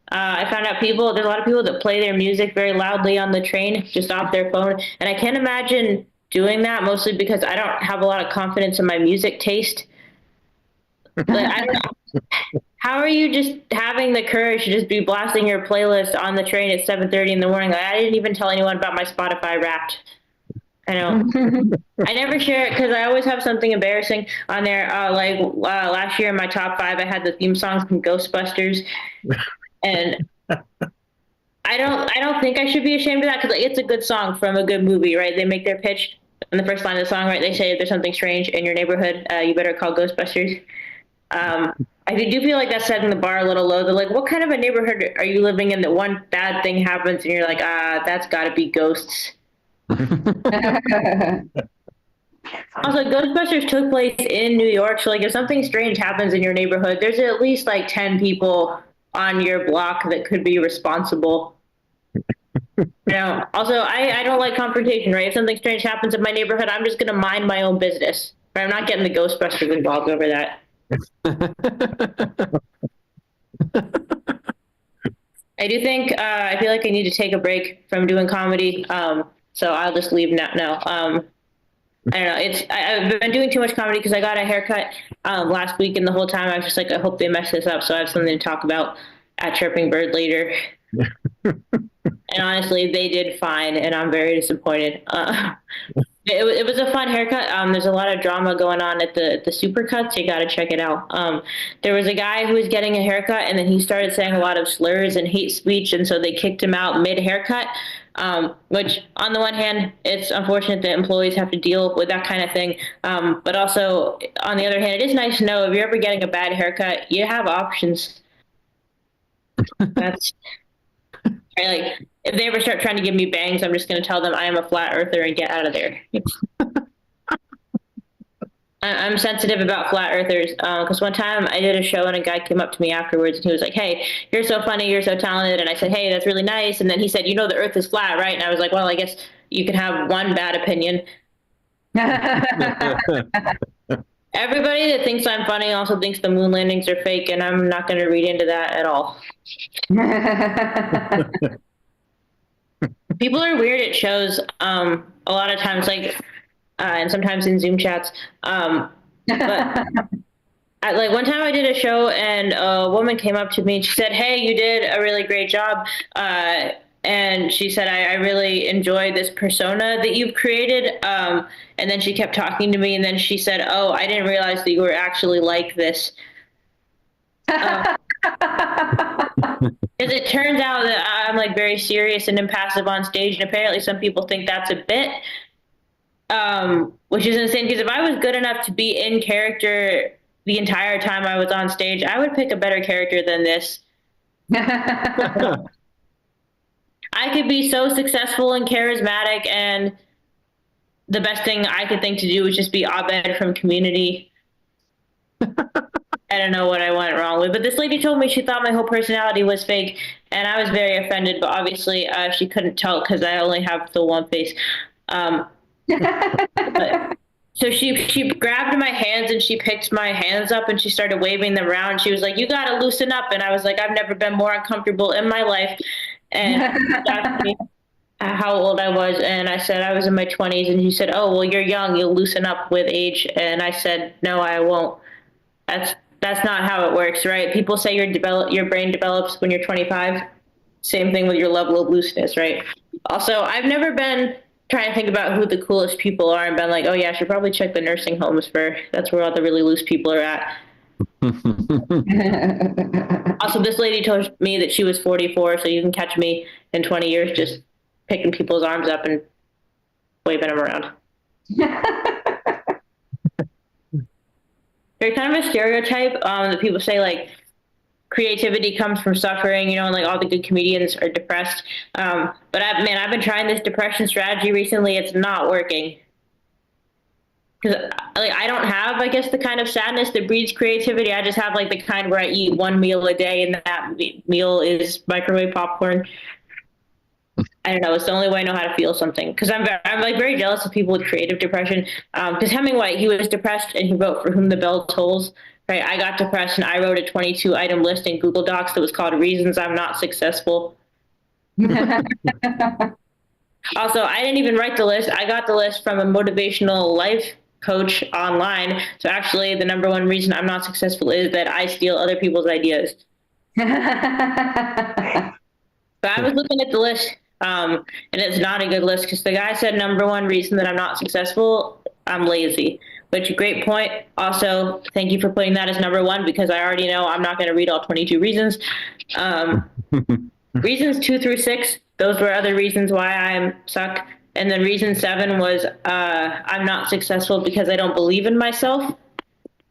Speaker 5: found out there's a lot of people that play their music very loudly on the train, just off their phone. And I can't imagine doing that mostly because I don't have a lot of confidence in my music taste. Like, I don't know. How are you just having the courage to just be blasting your playlist on the train at 7:30 in the morning? Like, I didn't even tell anyone about my Spotify Wrapped. I know. I never share it because I always have something embarrassing on there. Last year in my top 5, I had the theme songs from Ghostbusters. And I don't think I should be ashamed of that because it's a good song from a good movie, right? They make their pitch in the first line of the song, right? They say, if there's something strange in your neighborhood, you better call Ghostbusters. I do feel like that's setting the bar a little low. They're like, what kind of a neighborhood are you living in that one bad thing happens and you're like, that's got to be ghosts. Also, Ghostbusters took place in New York, so like if something strange happens in your neighborhood, there's at least like 10 people on your block that could be responsible. Also, I don't like confrontation, right? If something strange happens in my neighborhood, I'm just going to mind my own business. Right? I'm not getting the Ghostbusters involved over that. I do think I feel like I need to take a break from doing comedy, so I'll just leave now. No, I don't know. I've been doing too much comedy because I got a haircut last week, and the whole time I was just like, I hope they mess this up, so I have something to talk about at Chirping Bird later. And honestly, they did fine, and I'm very disappointed. It was a fun haircut. There's a lot of drama going on at the Supercuts. You got to check it out. There was a guy who was getting a haircut, and then he started saying a lot of slurs and hate speech, and so they kicked him out mid-haircut, which on the one hand, it's unfortunate that employees have to deal with that kind of thing. But also, on the other hand, it is nice to know if you're ever getting a bad haircut, you have options. That's... Like, if they ever start trying to give me bangs, I'm just going to tell them I am a flat earther and get out of there. I'm sensitive about flat earthers because one time I did a show and a guy came up to me afterwards and he was like, hey, you're so funny, you're so talented. And I said, hey, that's really nice. And then he said, you know, the earth is flat, right? And I was like, well, I guess you can have one bad opinion. Everybody that thinks I'm funny also thinks the moon landings are fake, and I'm not going to read into that at all. People are weird at shows a lot of times, like, and sometimes in Zoom chats. But like one time I did a show and a woman came up to me and she said, hey, you did a really great job. And she said, I really enjoy this persona that you've created. And then she kept talking to me, and then she said, oh, I didn't realize that you were actually like this. Because it turns out that I'm like very serious and impassive on stage, and apparently some people think that's a bit, which is insane, because if I was good enough to be in character the entire time I was on stage, I would pick a better character than this. I could be so successful and charismatic, and the best thing I could think to do was just be Abed from Community. I don't know what I went wrong with, but this lady told me she thought my whole personality was fake, and I was very offended, but obviously she couldn't tell because I only have the one face. So she grabbed my hands and she picked my hands up and she started waving them around. She was like, you got to loosen up. And I was like, I've never been more uncomfortable in my life. And she asked me how old I was, and I said I was in my 20s, and she said, oh, well, you're young, you'll loosen up with age. And I said, no, I won't. That's not how it works, right? People say your brain develops when you're 25. Same thing with your level of looseness, right? Also, I've never been trying to think about who the coolest people are and been like, oh yeah, I should probably check the nursing homes that's where all the really loose people are at. Also, this lady told me that she was 44, so you can catch me in 20 years just picking people's arms up and waving them around. There's kind of a stereotype that people say, like, creativity comes from suffering, and like all the good comedians are depressed. But I've been trying this depression strategy recently. It's not working. Because like I don't have, I guess, the kind of sadness that breeds creativity. I just have like the kind where I eat one meal a day, and that meal is microwave popcorn. I don't know. It's the only way I know how to feel something. Because I'm like very jealous of people with creative depression. Because Hemingway, he was depressed and he wrote For Whom the Bell Tolls. Right? I got depressed and I wrote a 22-item list in Google Docs that was called Reasons I'm Not Successful. Also, I didn't even write the list. I got the list from a motivational life coach online. So actually, the number one reason I'm not successful is that I steal other people's ideas. But I was looking at the list, and it's not a good list because the guy said number one reason that I'm not successful, I'm lazy. Which, great point. Also, thank you for putting that as number one, because I already know I'm not going to read all 22 reasons. reasons 2 through 6, those were other reasons why I suck. And then reason 7 was I'm not successful because I don't believe in myself.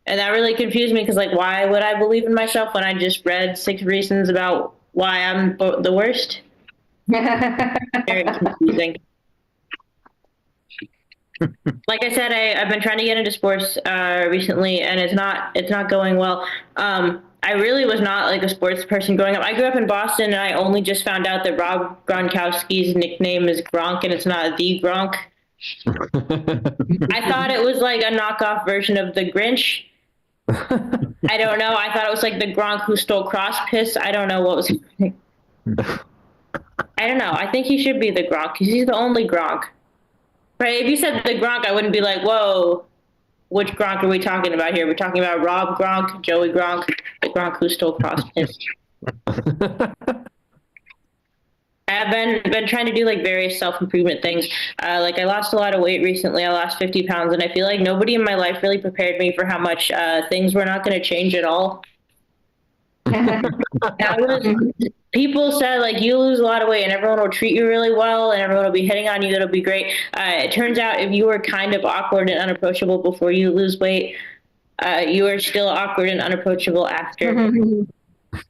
Speaker 5: And that really confused me because, like, why would I believe in myself when I just read 6 reasons about why I'm the worst? Very confusing. Like I said, I've been trying to get into sports recently, and it's not going well. I really was not like a sports person growing up. I grew up in Boston, and I only just found out that Rob Gronkowski's nickname is Gronk, and it's not the Gronk. I thought it was like a knockoff version of the Grinch. I don't know. I thought it was like the Gronk who stole cross piss. I don't know what was. I don't know. I think he should be the Gronk because he's the only Gronk. Right? If you said the Gronk, I wouldn't be like, whoa, which Gronk are we talking about here? We're talking about Rob Gronk, Joey Gronk, the Gronk who stole cross piss. I have been trying to do like various self-improvement things. Like I lost a lot of weight recently. I lost 50 pounds, and I feel like nobody in my life really prepared me for how much things were not going to change at all. People said like you lose a lot of weight and everyone will treat you really well and everyone will be hitting on you. That'll be great. It turns out if you were kind of awkward and unapproachable before you lose weight, you are still awkward and unapproachable after.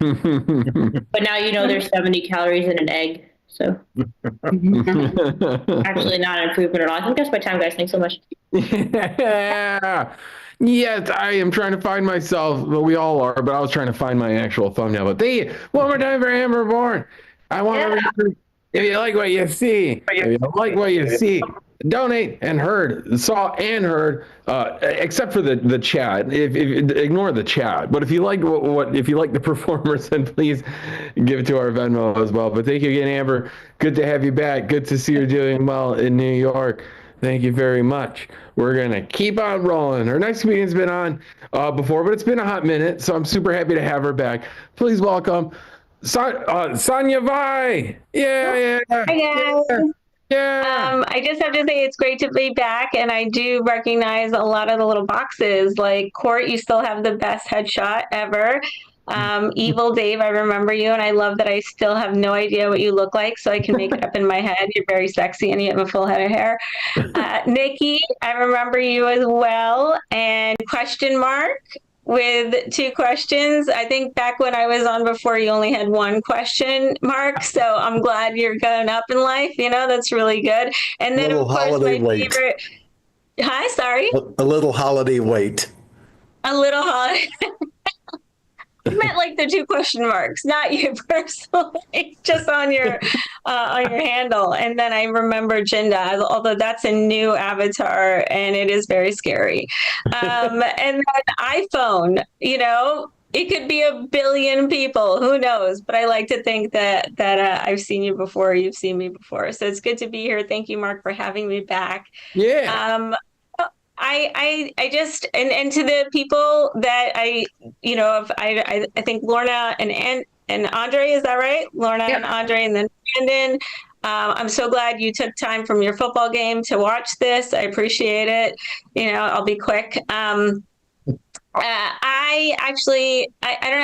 Speaker 5: But now you know there's 70 calories in an egg. So actually not an improvement at all. I think that's my time, guys. Thanks so much.
Speaker 1: Yeah. Yes, I am trying to find myself. Well, we all are, but I was trying to find my actual thumbnail. But one more time for Amber Bourne. I want everybody, if you like what you see, donate and saw and heard, except for the chat. If ignore the chat. But if you like if you like the performers, then please give it to our Venmo as well. But thank you again, Amber. Good to have you back. Good to see you doing well in New York. Thank you very much. We're going to keep on rolling. Our next comedian's been on before, but it's been a hot minute, so I'm super happy to have her back. Please welcome Sonia Vai. Yeah.
Speaker 6: Hi, guys.
Speaker 1: Yeah.
Speaker 6: I just have to say it's great to be back, and I do recognize a lot of the little boxes. Like, Court, you still have the best headshot ever. Evil Dave, I remember you, and I love that I still have no idea what you look like, so I can make it up in my head. You're very sexy, and you have a full head of hair. Nikki, I remember you as well. And question mark with 2 questions. I think back when I was on before, you only had 1 question mark, so I'm glad you're going up in life. You know, that's really good. And then, of course, my favorite. Hi, sorry.
Speaker 2: A little holiday wait.
Speaker 6: A little holiday. I meant like the 2 question marks, not you personally, just on your handle. And then I remember Jinda, although that's a new avatar and it is very scary. And then iPhone, you know, it could be a billion people, who knows? But I like to think that I've seen you before, you've seen me before. So it's good to be here. Thank you, Mark, for having me back.
Speaker 1: Yeah.
Speaker 6: I just, and to the people that I think Lorna and Andre, is that right? Lorna and Andre, and then Brandon. I'm so glad you took time from your football game to watch this. I appreciate it. You know, I'll be quick. I don't know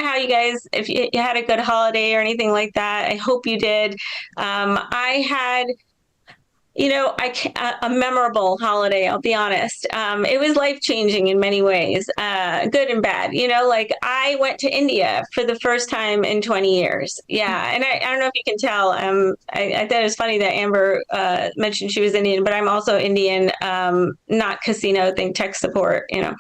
Speaker 6: how you guys, if you had a good holiday or anything like that. I hope you did. I had, you know, a memorable holiday, I'll be honest. It was life-changing in many ways, good and bad. You know, like I went to India for the first time in 20 years. Yeah, and I don't know if you can tell. I thought it was funny that Amber mentioned she was Indian, but I'm also Indian, not casino, think tech support, you know.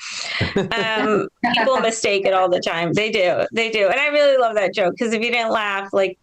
Speaker 6: People mistake it all the time. They do. And I really love that joke because if you didn't laugh, like,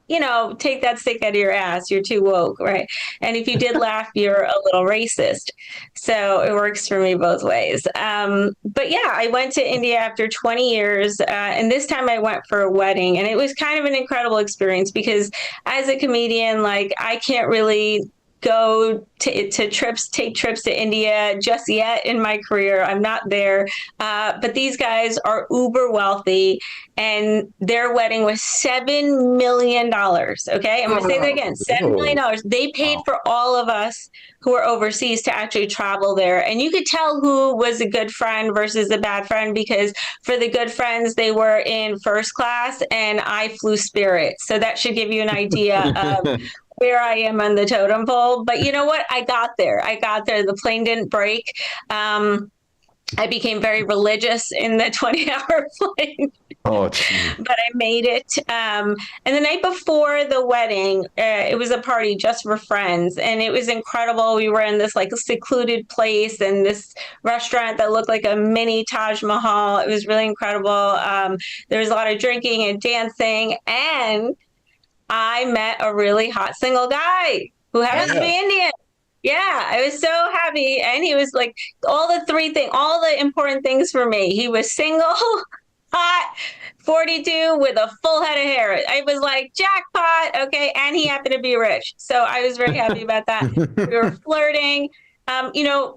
Speaker 6: you know, take that stick out of your ass. You're too woke, right? And if you did laugh, you're a little racist. So it works for me both ways. But yeah, I went to India after 20 years. And this time I went for a wedding. And it was kind of an incredible experience because as a comedian, like I can't really go to take trips to India just yet in my career. I'm not there. But these guys are uber wealthy, and their wedding was $7 million. Okay. I'm going to say that again. $7 million. They paid for all of us who were overseas to actually travel there. And you could tell who was a good friend versus a bad friend, because for the good friends, they were in first class and I flew Spirit. So that should give you an idea of where I am on the totem pole. But you know what? I got there. The plane didn't break. I became very religious in the 20-hour flight.
Speaker 1: Oh,
Speaker 6: but I made it. And the night before the wedding, it was a party just for friends, and it was incredible. We were in this like secluded place and this restaurant that looked like a mini Taj Mahal. It was really incredible. There was a lot of drinking and dancing, and I met a really hot single guy who happens to be Indian. Yeah, I was so happy. And he was like all the important things for me. He was single, hot, 42 with a full head of hair. I was like, jackpot. Okay. And he happened to be rich. So I was very happy about that. We were flirting.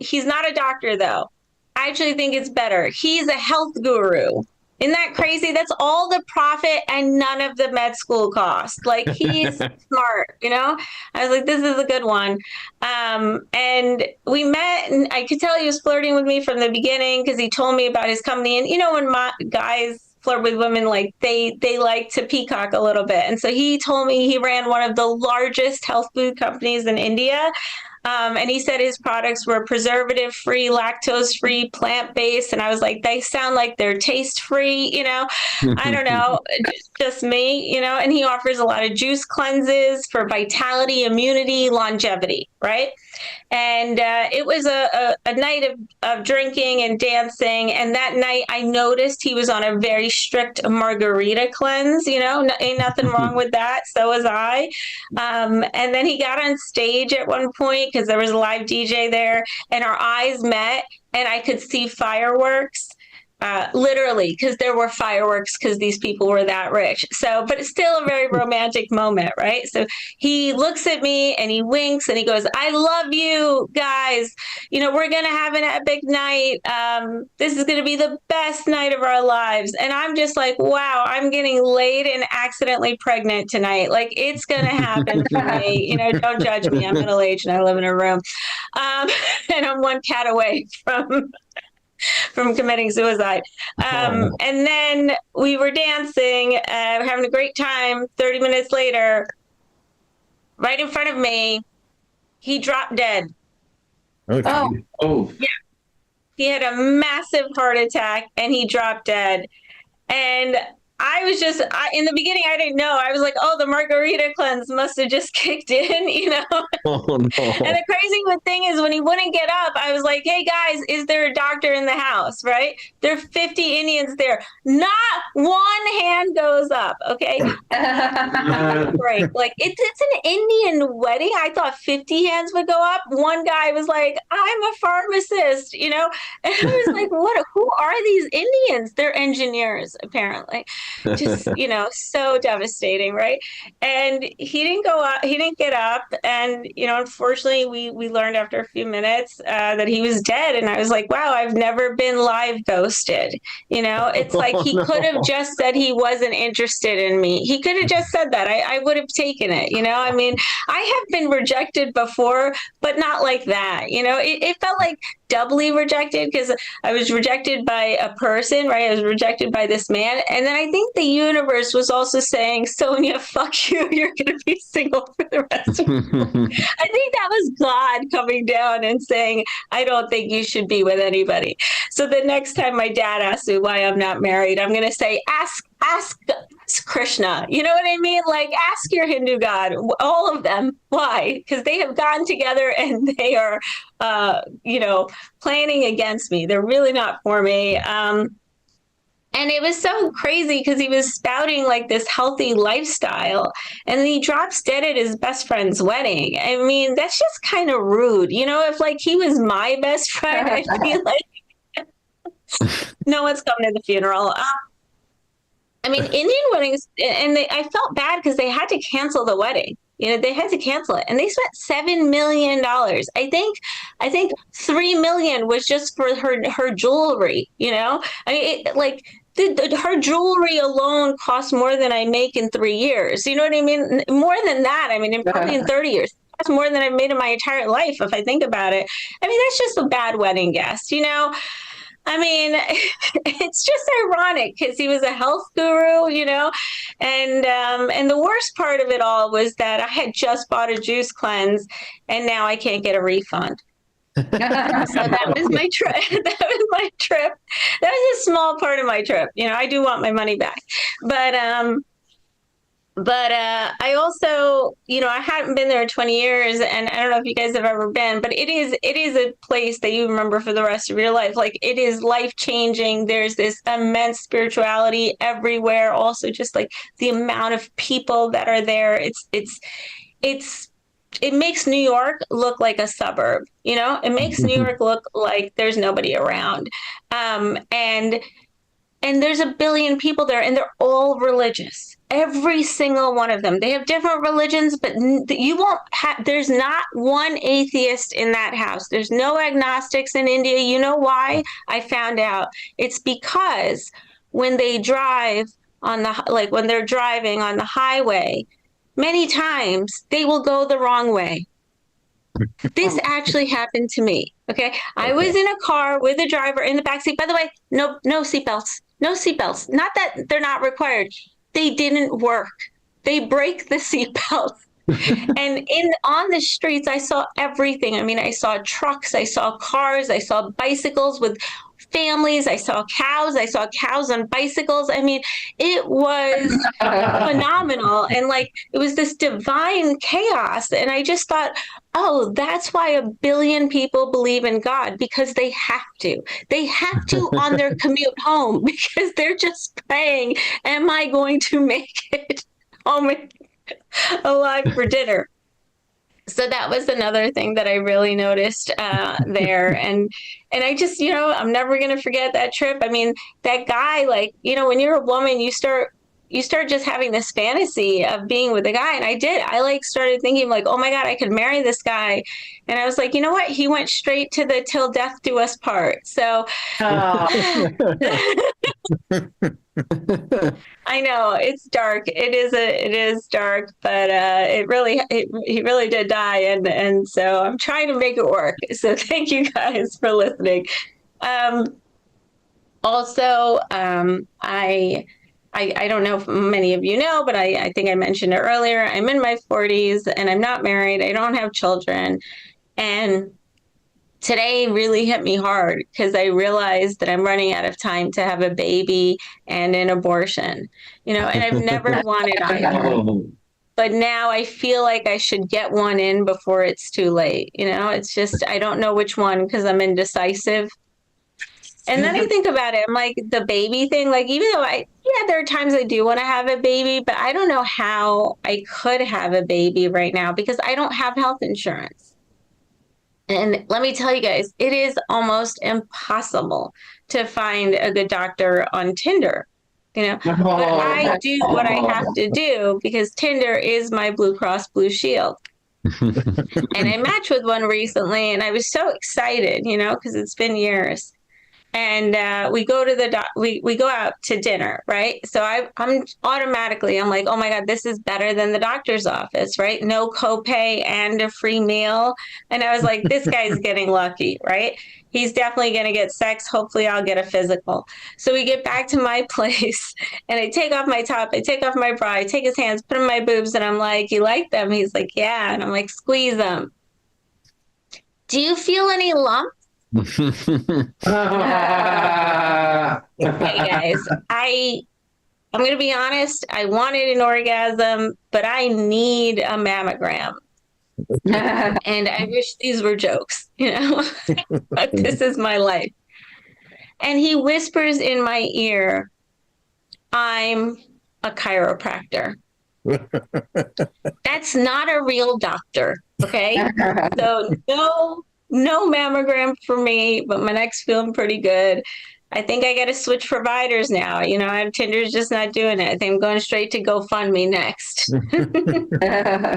Speaker 6: He's not a doctor though. I actually think it's better. He's a health guru. Isn't that crazy? That's all the profit and none of the med school cost. Like, he's smart, I was like, this is a good one. And we met, and I could tell he was flirting with me from the beginning because he told me about his company. And when guys flirt with women, like they like to peacock a little bit. And so he told me he ran one of the largest health food companies in India. And he said his products were preservative-free, lactose-free, plant-based. And I was like, they sound like they're taste-free, I don't know, just me, and he offers a lot of juice cleanses for vitality, immunity, longevity, right? And it was a night of drinking and dancing. And that night I noticed he was on a very strict margarita cleanse, ain't nothing wrong with that. So was I. And then he got on stage at one point because there was a live DJ there, and our eyes met and I could see fireworks. Literally, because there were fireworks because these people were that rich. So, but it's still a very romantic moment, right? So he looks at me and he winks and he goes, I love you guys. We're going to have an epic night. This is going to be the best night of our lives. And I'm just like, wow, I'm getting laid and accidentally pregnant tonight. Like, it's going to happen for me. Don't judge me. I'm middle-aged and I live in a room. And I'm one cat away from committing suicide. And then we were dancing, having a great time. 30 minutes later, right in front of me, he dropped dead.
Speaker 2: Okay.
Speaker 1: Oh.
Speaker 6: Yeah. He had a massive heart attack and he dropped dead. And I was in the beginning, I didn't know. I was like, oh, the margarita cleanse must have just kicked in,
Speaker 1: Oh, no.
Speaker 6: And the crazy thing is, when he wouldn't get up, I was like, hey, guys, is there a doctor in the house, right? There are 50 Indians there. Not one hand goes up, okay? Great. Like, it's an Indian wedding. I thought 50 hands would go up. One guy was like, I'm a pharmacist, And I was like, who are these Indians? They're engineers, apparently. Just, so devastating, right? And he didn't go up, he didn't get up. And, unfortunately, we learned after a few minutes that he was dead. And I was like, wow, I've never been live ghosted. It's like he could have just said he wasn't interested in me. He could have just said that. I would have taken it. I mean, I have been rejected before, but not like that. It felt like doubly rejected because I was rejected by a person, right? I was rejected by this man. And then I think the universe was also saying, Sonia, fuck you. You're going to be single for the rest of your life. I think that was God coming down and saying, I don't think you should be with anybody. So the next time my dad asks me why I'm not married, I'm going to say, ask Krishna. You know what I mean? Like, ask your Hindu God, all of them. Why? Because they have gotten together and they are, planning against me. They're really not for me. And it was so crazy because he was spouting like this healthy lifestyle, and then he drops dead at his best friend's wedding. I mean, that's just kind of rude. If like he was my best friend, I'd be like, no one's coming to the funeral. I mean, Indian weddings, and I felt bad because they had to cancel the wedding. They had to cancel it, and they spent $7 million. I think 3 million was just for her jewelry. Her jewelry alone cost more than I make in 3 years. You know what I mean? More than that. I mean, probably in 30 years. That's more than I've made in my entire life, if I think about it. I mean, that's just a bad wedding guest, I mean, it's just ironic because he was a health guru, and the worst part of it all was that I had just bought a juice cleanse, and now I can't get a refund. So that was my trip. That was a small part of my trip. I do want my money back, but I also, I hadn't been there in 20 years, and I don't know if you guys have ever been, but it is a place that you remember for the rest of your life. Like, it is life changing. There's this immense spirituality everywhere. Also, just like the amount of people that are there. It makes New York look like a suburb. It makes New York look like there's nobody around. And there's a billion people there, and they're all religious. Every single one of them. They have different religions, but there's not one atheist in that house. There's no agnostics in India. You know why? I found out. It's because when they drive when they're driving on the highway, many times they will go the wrong way. This actually happened to me. Okay. I was in a car with a driver in the backseat. By the way, no seatbelts. No seatbelts. Not that they're not required. They didn't work. They break the seatbelts. And on the streets, I saw everything. I mean, I saw trucks, I saw cars, I saw bicycles with families, I saw cows on bicycles. I mean, it was phenomenal. And it was this divine chaos. And I just thought, oh, that's why 1 billion people believe in God, because they have to. They have to on their commute home, because they're just praying, am I going to make it home alive for dinner? So that was another thing that I really noticed there. And I just, I'm never going to forget that trip. I mean, that guy, when you're a woman, you start just having this fantasy of being with a guy. And I did. I started thinking oh my God, I could marry this guy. And I was like, you know what? He went straight to the till death do us part. So I know it's dark. It is dark, but he really did die. And so I'm trying to make it work. So thank you guys for listening. Also, I don't know if many of you know, but I think I mentioned it earlier. I'm in my 40s and I'm not married. I don't have children. And today really hit me hard because I realized that I'm running out of time to have a baby and an abortion, and I've never wanted either. But now I feel like I should get one in before it's too late. It's just, I don't know which one because I'm indecisive. And then I think about it, I'm like, the baby thing, even though there are times I do want to have a baby, but I don't know how I could have a baby right now because I don't have health insurance. And let me tell you guys, it is almost impossible to find a good doctor on Tinder, but I do what I have to do because Tinder is my Blue Cross Blue Shield. And I matched with one recently and I was so excited, because it's been years. And we go to we go out to dinner, right? So I'm like, oh my God, this is better than the doctor's office, right? No copay and a free meal. And I was like, this guy's getting lucky, right? He's definitely going to get sex. Hopefully I'll get a physical. So we get back to my place and I take off my top, I take off my bra, I take his hands, put in my boobs. And I'm like, you like them? He's like, yeah. And I'm like, squeeze them. Do you feel any lumps? Hey guys, I'm gonna be honest, I wanted an orgasm, but I need a mammogram. And I wish these were jokes, but this is my life. And he whispers in my ear, I'm a chiropractor. That's not a real doctor, okay? So no mammogram for me, but my neck's feeling pretty good. I think I got to switch providers now. You know, Tinder's just not doing it. I think I'm going straight to GoFundMe next.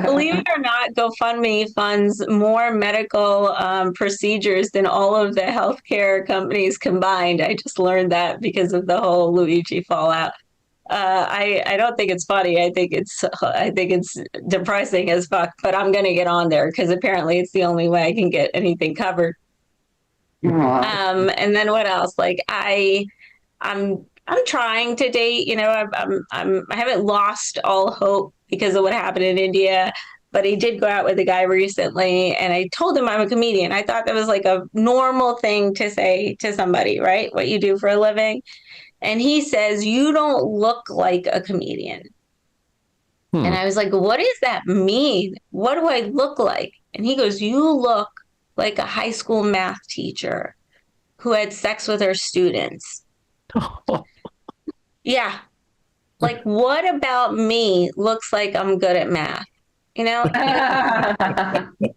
Speaker 6: Believe it or not, GoFundMe funds more medical procedures than all of the healthcare companies combined. I just learned that because of the whole Luigi fallout. I don't think it's funny. I think it's depressing as fuck. But I'm gonna get on there because apparently it's the only way I can get anything covered. And then what else? Like I'm trying to date. You know, I haven't lost all hope because of what happened in India. But he did go out with a guy recently, and I told him I'm a comedian. I thought that was like a normal thing to say to somebody, right? What you do for a living. And he says, "You don't look like a comedian." And I was like, "What does that mean? What do I look like?" And he goes, "You look like a high school math teacher who had sex with her students." Yeah. Like, what about me looks like I'm good at math? You know,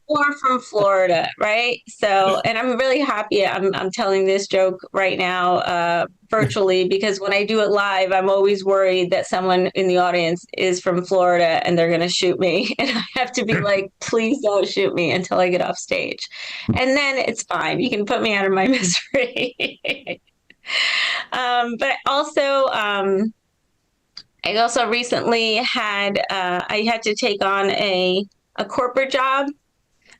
Speaker 6: or from Florida, right? So, and I'm really happy I'm telling this joke right now virtually, because when I do it live, I'm always worried that someone in the audience is from Florida and they're going to shoot me. And I have to be like, please don't shoot me until I get off stage. And then it's fine. You can put me out of my misery. But also, I also recently had I had to take on a corporate job.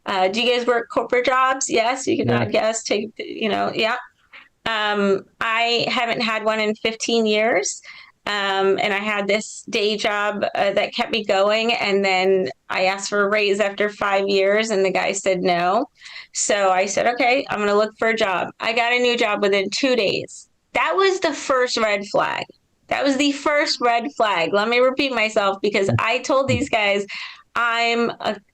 Speaker 6: Do you guys work corporate jobs? Yes, you can, I guess, take, you know, yeah. I haven't had one in 15 years. And I had this day job that kept me going. And then I asked for a raise after 5 years, and the guy said no. So I said, okay, I'm going to look for a job. I got a new job within 2 days. That was the first red flag. That was the first red flag. Let me repeat myself, because I told these guys I'm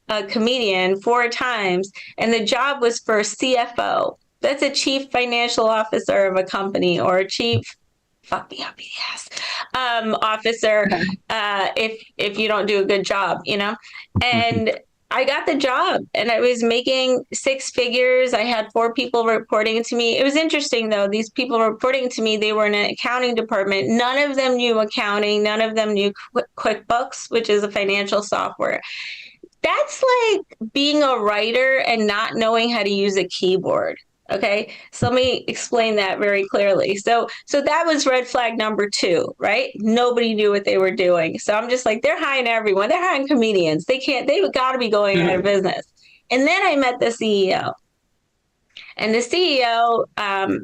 Speaker 6: a comedian 4 times, and the job was for CFO. That's a chief financial officer of a company, or a chief, fuck me up, yes, officer, if you don't do a good job, you know? And I got the job, and I was making 6 figures. I had 4 people reporting to me. It was interesting, though. These people reporting to me, they were in an accounting department. None of them knew accounting. None of them knew QuickBooks, which is a financial software. That's like being a writer and not knowing how to use a keyboard. Okay, so let me explain that very clearly. So that was red flag number 2, right? Nobody knew what they were doing. So I'm just like, they're hiring everyone. They're hiring comedians. They've got to be going out of business. And then I met the CEO. And the CEO,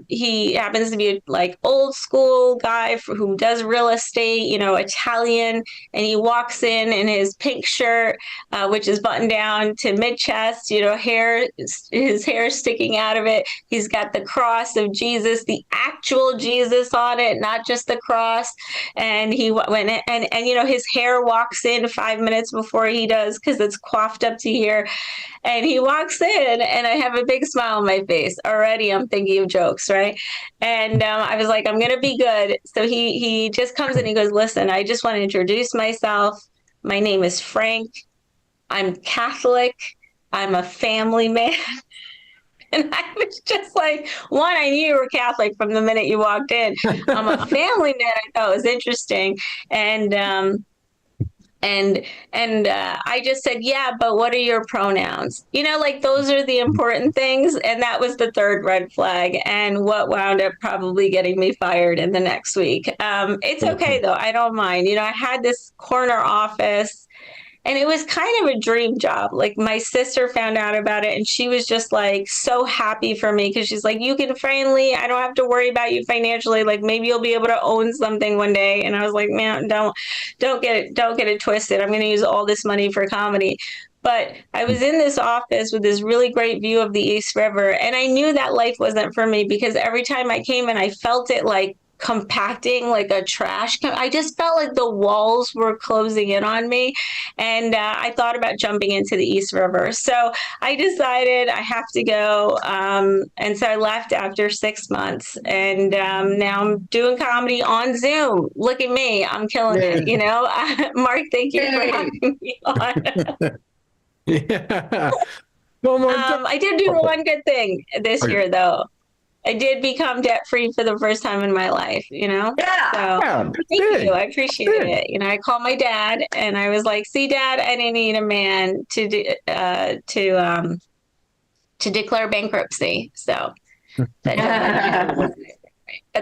Speaker 6: he happens to be like old school guy who does real estate, you know, Italian. And he walks in his pink shirt, which is buttoned down to mid chest, you know, his hair sticking out of it. He's got the cross of Jesus, the actual Jesus on it, not just the cross. And he went and you know, his hair walks in 5 minutes before he does, because it's coiffed up to here. And he walks in, and I have a big smile on my face. Already I'm thinking of jokes, right? And I was like, I'm going to be good. So he just comes in and he goes, listen, I just want to introduce myself. My name is Frank. I'm Catholic. I'm a family man. And I was just like, one, I knew you were Catholic from the minute you walked in. I'm a family man. I thought it was interesting. And I just said, yeah, but what are your pronouns? You know, like those are the important things. And that was the third red flag, and what wound up probably getting me fired in the next week. It's okay, though. I don't mind. You know, I had this corner office, and it was kind of a dream job. Like, my sister found out about it, and she was just like so happy for me, because she's like, you can finally, I don't have to worry about you financially. Like, maybe you'll be able to own something one day. And I was like, man, don't get it twisted. I'm going to use all this money for comedy. But I was in this office with this really great view of the East River, and I knew that life wasn't for me, because every time I came in, I felt it like compacting, like a trash. I just felt like the walls were closing in on me. And I thought about jumping into the East River. So I decided I have to go. And so I left after 6 months. And now I'm doing comedy on Zoom. Look at me. I'm killing it. You know, Mark, thank you for having me on.
Speaker 1: Yeah. One more time.
Speaker 6: I did do one good thing this year, though. I did become debt free for the first time in my life, you know?
Speaker 4: Yeah.
Speaker 6: So
Speaker 1: Yeah,
Speaker 6: thank
Speaker 1: big,
Speaker 6: you. I appreciated
Speaker 1: big.
Speaker 6: it. You know, I called my dad and I was like, see, Dad, I didn't need a man to do, to declare bankruptcy. So but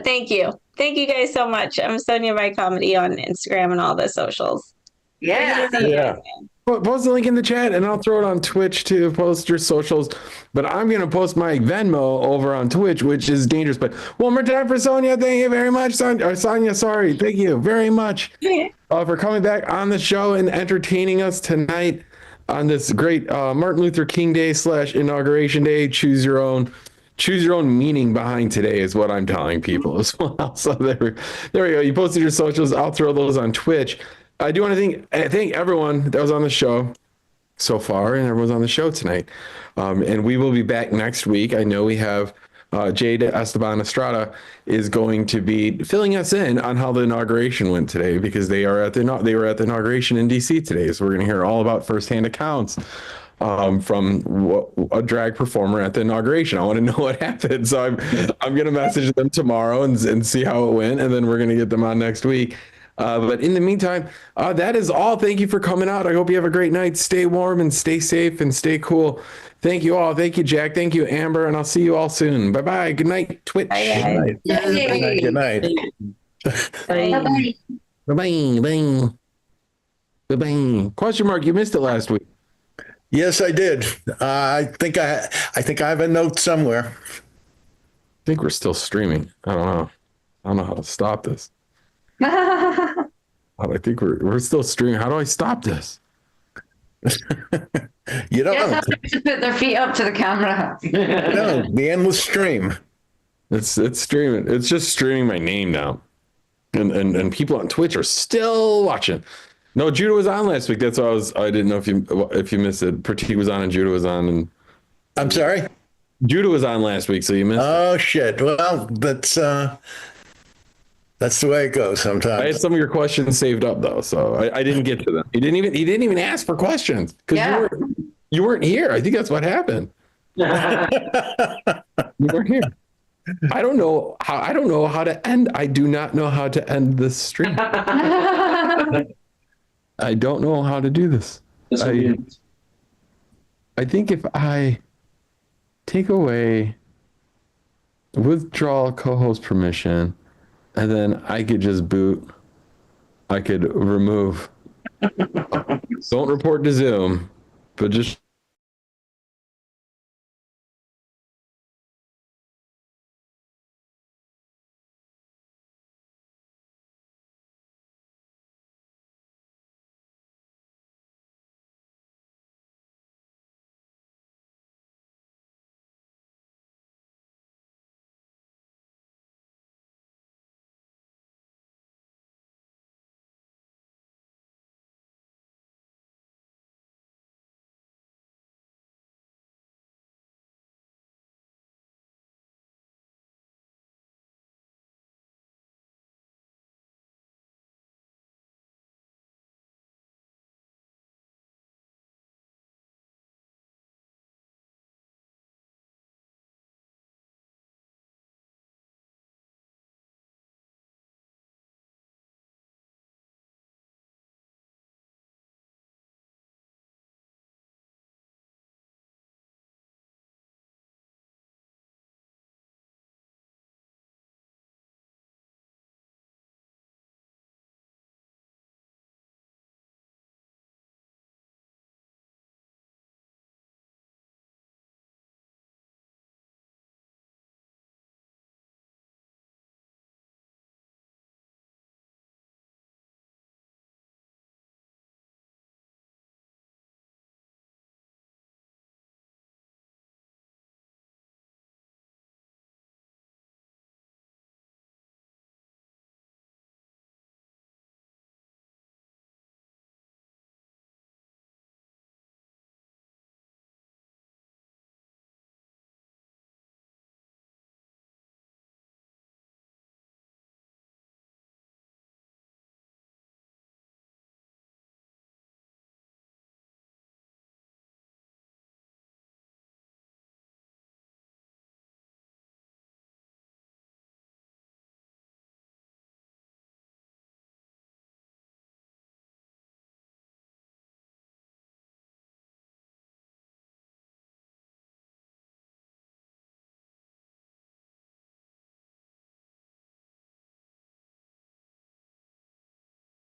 Speaker 6: thank you. Thank you guys so much. I'm Sonia by Comedy on Instagram and all the socials.
Speaker 4: Yeah.
Speaker 6: See you
Speaker 2: Yeah.
Speaker 6: guys, man.
Speaker 1: Post the link in the chat and I'll throw it on Twitch to post your socials. But I'm going to post my Venmo over on Twitch, which is dangerous. But one more time for Sonia. Thank you very much. Sonia, sorry. Thank you very much for coming back on the show and entertaining us tonight on this great Martin Luther King Day / Inauguration Day. Choose your own meaning behind today is what I'm telling people as well. So there we go. You posted your socials. I'll throw those on Twitch. I do want to thank everyone that was on the show so far, and everyone's on the show tonight. And we will be back next week. I know we have Jade Esteban Estrada is going to be filling us in on how the inauguration went today, because they were at the inauguration in DC today. So we're going to hear all about firsthand accounts from a drag performer at the inauguration. I want to know what happened. So I'm going to message them tomorrow and see how it went, and then we're going to get them on next week. But in the meantime, that is all. Thank you for coming out. I hope you have a great night. Stay warm and stay safe and stay cool. Thank you all. Thank you, Jack. Thank you, Amber. And I'll see you all soon. Bye-bye. Good night, Twitch.
Speaker 6: Bye, guys.
Speaker 2: Good night.
Speaker 4: Bye.
Speaker 1: Bye-bye. Bye-bye. Question mark, you missed it last week.
Speaker 2: Yes, I did. I think I have a note somewhere.
Speaker 1: I think we're still streaming. I don't know. I don't know how to stop this. I think we're still streaming. How do I stop this?
Speaker 2: You don't know.
Speaker 4: To put their feet up to the camera.
Speaker 2: No, the endless stream.
Speaker 1: It's streaming. It's just streaming my name now. And people on Twitch are still watching. No, Judah was on last week. That's why I didn't know if you missed it. Pratik was on and Judah was on, and
Speaker 2: I'm sorry?
Speaker 1: Judah was on last week, so you missed it.
Speaker 2: Oh, shit. Well, that's the way it goes sometimes.
Speaker 1: I had some of your questions saved up though, so I didn't get to them. He didn't even ask for questions because you weren't here. I think that's what happened. You weren't here. I don't know how to end. I do not know how to end this stream. I don't know how to do this. I think if I take away withdraw co-host permission, and then I could just boot. I could remove. Don't report to Zoom, but just